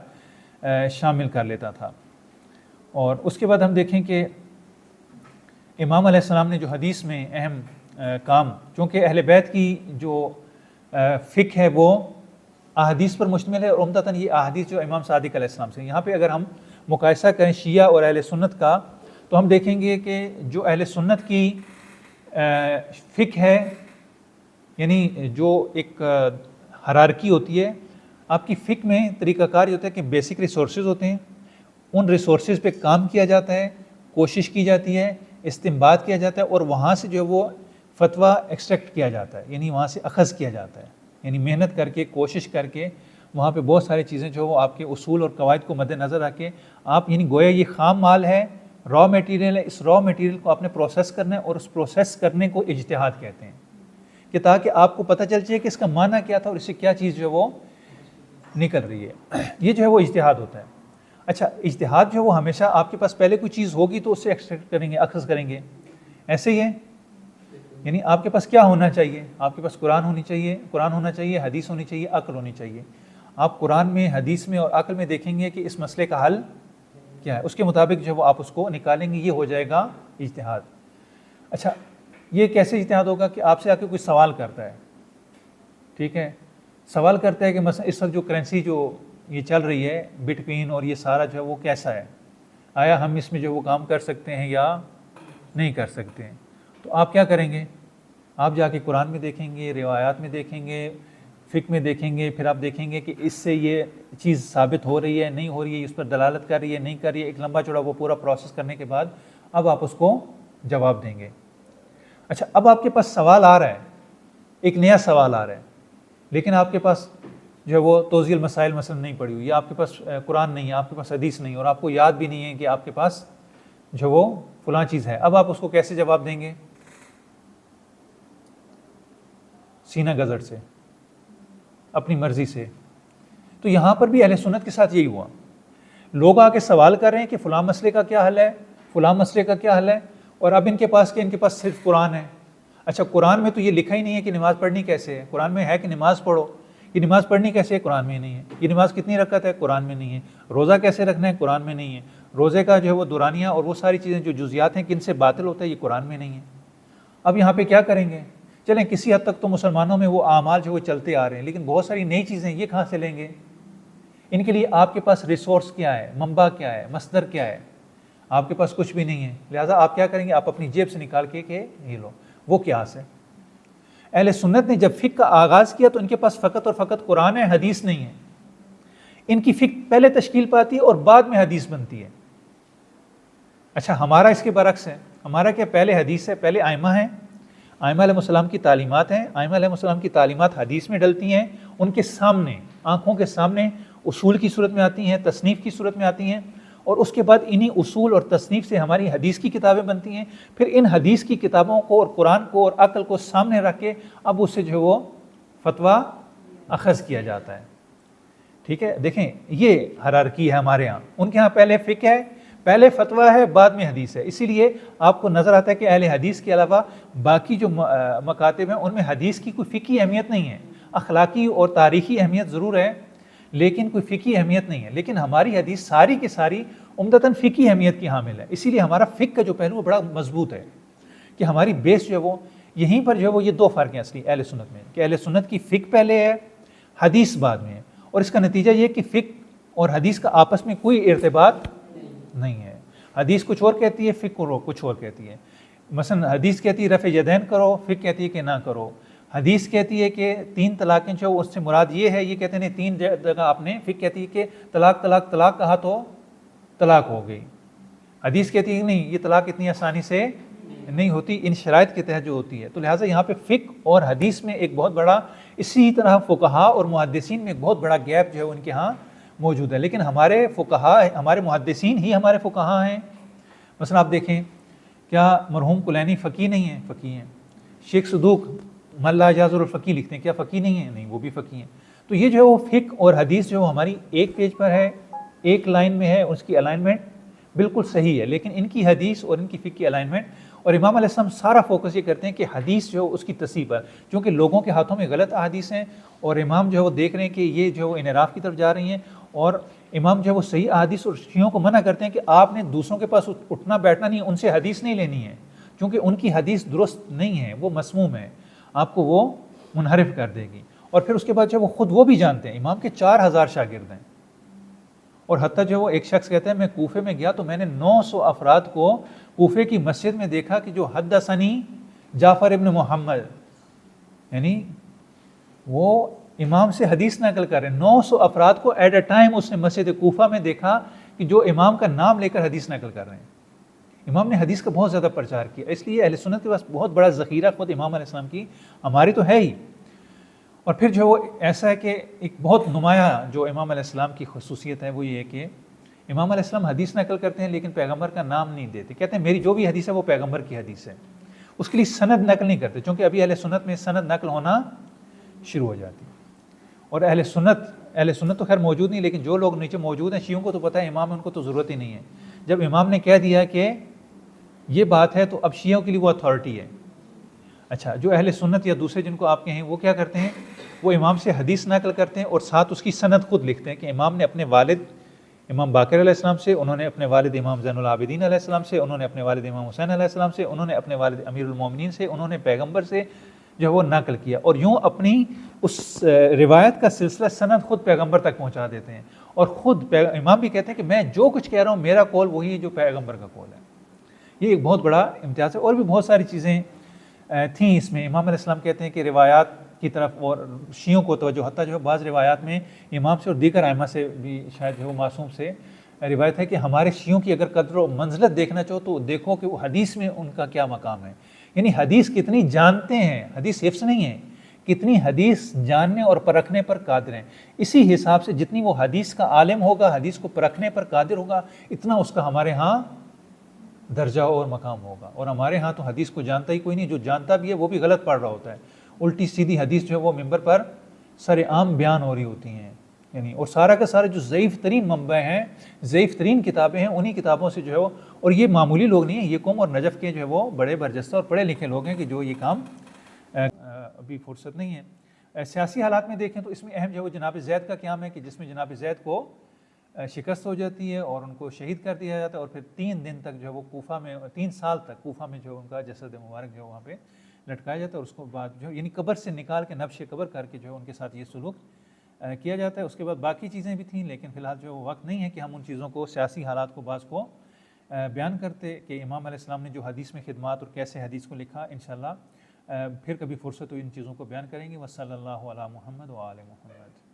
S1: شامل کر لیتا تھا. اور اس کے بعد ہم دیکھیں کہ امام علیہ السلام نے جو حدیث میں اہم کام، چونکہ اہل بیت کی جو فقہ ہے وہ احادیث پر مشتمل ہے، اور عمدتاً یہ احادیث جو امام صادق علیہ السلام سے. یہاں پہ اگر ہم مقایسہ کریں شیعہ اور اہل سنت کا تو ہم دیکھیں گے کہ جو اہل سنت کی فقہ ہے، یعنی جو ایک ہرارکی ہوتی ہے آپ کی فقہ میں، طریقہ کار یہ ہوتا ہے کہ بیسک ریسورسز ہوتے ہیں، ان ریسورسز پہ کام کیا جاتا ہے، کوشش کی جاتی ہے، استنباط کیا جاتا ہے، اور وہاں سے جو ہے وہ فتویٰ ایکسٹریکٹ کیا جاتا ہے، یعنی وہاں سے اخذ کیا جاتا ہے. یعنی محنت کر کے، کوشش کر کے وہاں پہ بہت ساری چیزیں جو وہ آپ کے اصول اور قواعد کو مد نظر رکھ کے آپ، یعنی گویا یہ خام مال ہے، را میٹیریل ہے، اس را میٹیریل کو آپ نے پروسیس کرنا ہے، اور اس پروسیس کرنے کو اجتہاد کہتے ہیں، کہ تاکہ آپ کو پتہ چل جائے کہ اس کا معنی کیا تھا اور اس سے کیا چیز جو ہے وہ نکل رہی ہے. یہ جو ہے وہ اجتہاد ہوتا ہے. اچھا، اجتہاد جو ہے وہ ہمیشہ آپ کے پاس پہلے کوئی چیز ہوگی تو اس سے ایکسٹریکٹ کریں گے، اخذ کریں گے. ایسے ہی ہے، یعنی آپ کے پاس کیا ہونا چاہیے؟ آپ کے پاس قرآن ہونا چاہیے، حدیث ہونی چاہیے، عقل ہونی چاہیے. آپ قرآن میں، حدیث میں اور عقل میں دیکھیں گے کہ اس مسئلے کا حل کیا ہے، اس کے مطابق جو وہ آپ اس کو نکالیں گے، یہ ہو جائے گا اجتہاد. اچھا، یہ کیسے اجتہاد ہوگا کہ آپ سے آ کے کوئی سوال کرتا ہے، ٹھیک ہے، سوال کرتا ہے کہ مثلا اس وقت جو کرنسی جو یہ چل رہی ہے بٹ کوئن اور یہ سارا جو ہے وہ کیسا ہے، آیا ہم اس میں جو وہ کام کر سکتے ہیں یا نہیں کر سکتے ہیں. تو آپ کیا کریں گے؟ آپ جا کے قرآن میں دیکھیں گے، روایات میں دیکھیں گے، فقہ میں دیکھیں گے، پھر آپ دیکھیں گے کہ اس سے یہ چیز ثابت ہو رہی ہے نہیں ہو رہی ہے، اس پر دلالت کر رہی ہے نہیں کر رہی ہے. ایک لمبا چوڑا وہ پورا پروسیس کرنے کے بعد اب آپ اس کو جواب دیں گے. اچھا، اب آپ کے پاس سوال آ رہا ہے، ایک نیا سوال آ رہا ہے، لیکن آپ کے پاس جو ہے وہ توضیح المسائل مثلا نہیں پڑھی ہوئی، یا آپ کے پاس قرآن نہیں ہے، آپ کے پاس حدیث نہیں ہے، اور آپ کو یاد بھی نہیں ہے کہ آپ کے پاس جو وہ فلاں چیز ہے. اب آپ اس کو کیسے جواب دیں گے؟ سینہ گزر سے، اپنی مرضی سے. تو یہاں پر بھی اہل سنت کے ساتھ یہی ہوا. لوگ آ کے سوال کر رہے ہیں کہ فلاں مسئلے کا کیا حل ہے، فلاں مسئلے کا کیا حل ہے، اور اب ان کے پاس صرف قرآن ہے. اچھا، قرآن میں تو یہ لکھا ہی نہیں ہے کہ نماز پڑھنی کیسے ہے. قرآن میں ہے کہ نماز پڑھو، یہ نماز پڑھنی کیسے ہے؟ قرآن میں نہیں ہے. یہ نماز کتنی رکعت ہے؟ قرآن میں نہیں ہے. روزہ کیسے رکھنا ہے؟ قرآن میں نہیں ہے. روزے کا جو ہے وہ دورانیہ اور وہ ساری چیزیں جو جزیات ہیں کن سے باطل ہوتا ہے، یہ قرآن میں نہیں ہے. اب یہاں پہ کیا کریں گے؟ چلیں کسی حد تک تو مسلمانوں میں وہ اعمال جو وہ چلتے آ رہے ہیں، لیکن بہت ساری نئی چیزیں یہ کہاں سے لیں گے؟ ان کے لیے آپ کے پاس ریسورس کیا ہے، منبع کیا ہے، مصدر کیا ہے؟ آپ کے پاس کچھ بھی نہیں ہے. لہٰذا آپ کیا کریں گے؟ آپ اپنی جیب سے نکال کے کہ یہ لو. وہ قیاس ہے. اہل سنت نے جب فقہ کا آغاز کیا تو ان کے پاس فقط اور فقط قرآن ہے، حدیث نہیں ہے. ان کی فقہ پہلے تشکیل پاتی ہے اور بعد میں حدیث بنتی ہے. اچھا، ہمارا اس کے برعکس ہے. ہمارا کیا؟ پہلے حدیث ہے، پہلے ائمہ ہیں، ائمہ علیہ السلام کی تعلیمات ہیں، ائمہ علیہ السلام کی تعلیمات حدیث میں ڈلتی ہیں، ان کے سامنے، آنکھوں کے سامنے اصول کی صورت میں آتی ہیں، تصنیف کی صورت میں آتی ہیں، اور اس کے بعد انہی اصول اور تصنیف سے ہماری حدیث کی کتابیں بنتی ہیں. پھر ان حدیث کی کتابوں کو اور قرآن کو اور عقل کو سامنے رکھ کے اب اس سے جو وہ فتویٰ اخذ کیا جاتا ہے. ٹھیک ہے، دیکھیں یہ ہرارکی ہے ہمارے ہاں. ان کے ہاں پہلے فقہ ہے، پہلے فتویٰ ہے، بعد میں حدیث ہے. اسی لیے آپ کو نظر آتا ہے کہ اہل حدیث کے علاوہ باقی جو مکاتب ہیں ان میں حدیث کی کوئی فقہی اہمیت نہیں ہے. اخلاقی اور تاریخی اہمیت ضرور ہے، لیکن کوئی فقہی اہمیت نہیں ہے. لیکن ہماری حدیث ساری کی ساری عمدتاً فقہی اہمیت کی حامل ہے. اسی لیے ہمارا فقہ کا جو پہلو بڑا مضبوط ہے کہ ہماری بیس جو ہے وہ یہیں پر جو ہے وہ یہ دو فرق ہیں اصلی اہل سنت میں، کہ اہل سنت کی فقہ پہلے ہے، حدیث بعد میں ہے. اور اس کا نتیجہ یہ کہ فقہ اور حدیث کا آپس میں کوئی ارتباط نہیں ہے. حدیث کچھ اور کہتی ہے، فقہ کچھ اور کہتی ہے. مثلا حدیث کہتی ہے رفع یدین کرو، فقہ کہتی ہے کہ نہ کرو. حدیث کہتی ہے کہ 3 طلاقیں جو اس سے مراد یہ ہے، یہ کہتے ہیں 3 جگہ آپ نے. فقہ کہتی ہے کہ طلاق طلاق طلاق کہا تو طلاق ہو گئی. حدیث کہتی ہے کہ نہیں، یہ طلاق اتنی آسانی سے نہیں ہوتی، ان شرائط کے تحت جو ہوتی ہے. تو لہٰذا یہاں پہ فقہ اور حدیث میں ایک بہت بڑا، اسی طرح فقہاء اور محدثین میں ایک بہت بڑا گیپ جو ہے ان کے ہاں موجود ہے. لیکن ہمارے فقہاء، ہمارے محدثین ہی ہمارے فقہاء ہیں. مثلا آپ دیکھیں، کیا مرحوم کلینی فقیہ نہیں ہیں؟ فقیہ ہیں. شیخ صدوق من لا یجاز الفقیہ لکھتے ہیں، کیا فقیہ نہیں ہیں؟ نہیں، وہ بھی فقیہ ہیں. تو یہ جو ہے وہ فقہ اور حدیث جو ہماری ایک پیج پر ہے، ایک لائن میں ہے، اس کی الائنمنٹ بالکل صحیح ہے، لیکن ان کی حدیث اور ان کی فقہ الائنمنٹ، اور امام علیہ السلام سارا فوکس یہ کرتے ہیں کہ حدیث جو اس کی تصحیح پر، کیونکہ لوگوں کے ہاتھوں میں غلط احادیث ہیں اور امام جو ہے وہ دیکھ رہے ہیں کہ یہ جو ہے وہ انحراف کی طرف جا رہی ہیں، اور امام جو ہے وہ صحیح احادیث اور شیعوں کو منع کرتے ہیں کہ آپ نے دوسروں کے پاس اٹھنا بیٹھنا نہیں ہے، ان سے حدیث نہیں لینی ہے، کیونکہ ان کی حدیث درست نہیں ہے، وہ مسموم ہے، آپ کو وہ منحرف کر دے گی۔ اور پھر اس کے بعد جو وہ خود وہ بھی جانتے ہیں، امام کے 4000 شاگرد ہیں، اور حتیٰ جو وہ ایک شخص کہتا ہے میں کوفے میں گیا تو میں نے 900 افراد کو کوفے کی مسجد میں دیکھا کہ جو حدثنی جعفر ابن محمد، یعنی وہ امام سے حدیث نقل کر رہے ہیں، 900 افراد کو ایٹ اے ٹائم اس نے مسجد کوفہ میں دیکھا کہ جو امام کا نام لے کر حدیث نقل کر رہے ہیں۔ امام نے حدیث کا بہت زیادہ پرچار کیا، اس لیے اہل سنت کے پاس بہت بڑا ذخیرہ خود امام علیہ السلام کی، ہماری تو ہے ہی۔ اور پھر جو وہ ایسا ہے کہ ایک بہت نمایاں جو امام علیہ السلام کی خصوصیت ہے وہ یہ ہے کہ امام علیہ السلام حدیث نقل کرتے ہیں لیکن پیغمبر کا نام نہیں دیتے، کہتے ہیں میری جو بھی حدیث ہے وہ پیغمبر کی حدیث ہے، اس کے لیے سند نقل نہیں کرتے، چونکہ ابھی اہل سنت میں سند نقل ہونا شروع ہو جاتی ہے۔ اور اہل سنت تو خیر موجود نہیں، لیکن جو لوگ نیچے موجود ہیں شیعوں کو تو پتہ ہے امام ہے، ان کو تو ضرورت ہی نہیں ہے۔ جب امام نے کہہ دیا کہ یہ بات ہے تو اب شیعوں کے لیے وہ اتھارٹی ہے۔ اچھا، جو اہل سنت یا دوسرے جن کو آپ کہیں وہ کیا کرتے ہیں، وہ امام سے حدیث نقل کرتے ہیں اور ساتھ اس کی سند خود لکھتے ہیں کہ امام نے اپنے والد امام باقر علیہ السلام سے، انہوں نے اپنے والد امام زین العابدین علیہ السلام سے، انہوں نے اپنے والد امام حسین علیہ السلام سے، انہوں نے اپنے والد امیر المومنین سے، انہوں نے پیغمبر سے جو ہے وہ نقل کیا، اور یوں اپنی اس روایت کا سلسلہ سند خود پیغمبر تک پہنچا دیتے ہیں، اور خود امام بھی کہتے ہیں کہ میں جو کچھ کہہ رہا ہوں میرا قول وہی ہے جو پیغمبر کا قول ہے۔ یہ ایک بہت بڑا امتیاز ہے، اور بھی بہت ساری چیزیں تھیں اس میں۔ امام علیہ السلام کہتے ہیں کہ روایات کی طرف اور شیعوں کو توجہ، حتیٰ جو ہے بعض روایات میں امام سے اور دیگر ائمہ سے بھی شاید جو معصوم سے روایت ہے کہ ہمارے شیعوں کی اگر قدر و منزلت دیکھنا چاہو تو دیکھو کہ وہ حدیث میں ان کا کیا مقام ہے، یعنی حدیث کتنی جانتے ہیں، حدیث حفظ نہیں ہے، کتنی حدیث جاننے اور پرکھنے پر قادر ہیں۔ اسی حساب سے جتنی وہ حدیث کا عالم ہوگا، حدیث کو پرکھنے پر قادر ہوگا، اتنا اس کا ہمارے ہاں درجہ اور مقام ہوگا۔ اور ہمارے ہاں تو حدیث کو جانتا ہی کوئی نہیں، جو جانتا بھی ہے وہ بھی غلط پڑھ رہا ہوتا ہے، الٹی سیدھی حدیث جو ہے وہ ممبر پر سر عام بیان ہو رہی ہوتی ہیں، یعنی اور سارا کا سارا جو ضعیف ترین منبع ہیں، ضعیف ترین کتابیں ہیں، انہی کتابوں سے جو ہے وہ، اور یہ معمولی لوگ نہیں ہیں، یہ قوم اور نجف کے جو ہے وہ بڑے برجستہ اور پڑھے لکھے لوگ ہیں کہ جو یہ کام ابھی فرصت نہیں ہے۔ سیاسی حالات میں دیکھیں تو اس میں اہم جو ہے وہ جناب زید کا قیام ہے کہ جس میں جناب زید کو شکست ہو جاتی ہے اور ان کو شہید کر دیا جاتا ہے، اور پھر 3 دن تک جو ہے وہ کوفہ میں، 3 سال تک کوفہ میں جو ان کا جسد مبارک جو ہے وہاں پہ لٹکایا جاتا ہے، اور اس کو بعد جو یعنی قبر سے نکال کے نبش قبر کر کے جو ہے ان کے ساتھ یہ سلوک کیا جاتا ہے۔ اس کے بعد باقی چیزیں بھی تھیں، لیکن فی الحال جو وقت نہیں ہے کہ ہم ان چیزوں کو، سیاسی حالات کو بعض کو بیان کرتے کہ امام علیہ السلام نے جو حدیث میں خدمات اور کیسے حدیث کو لکھا، انشاءاللہ پھر کبھی فرصت ہو ان چیزوں کو بیان کریں گے۔ وصلی اللہ علی محمد و آل محمد۔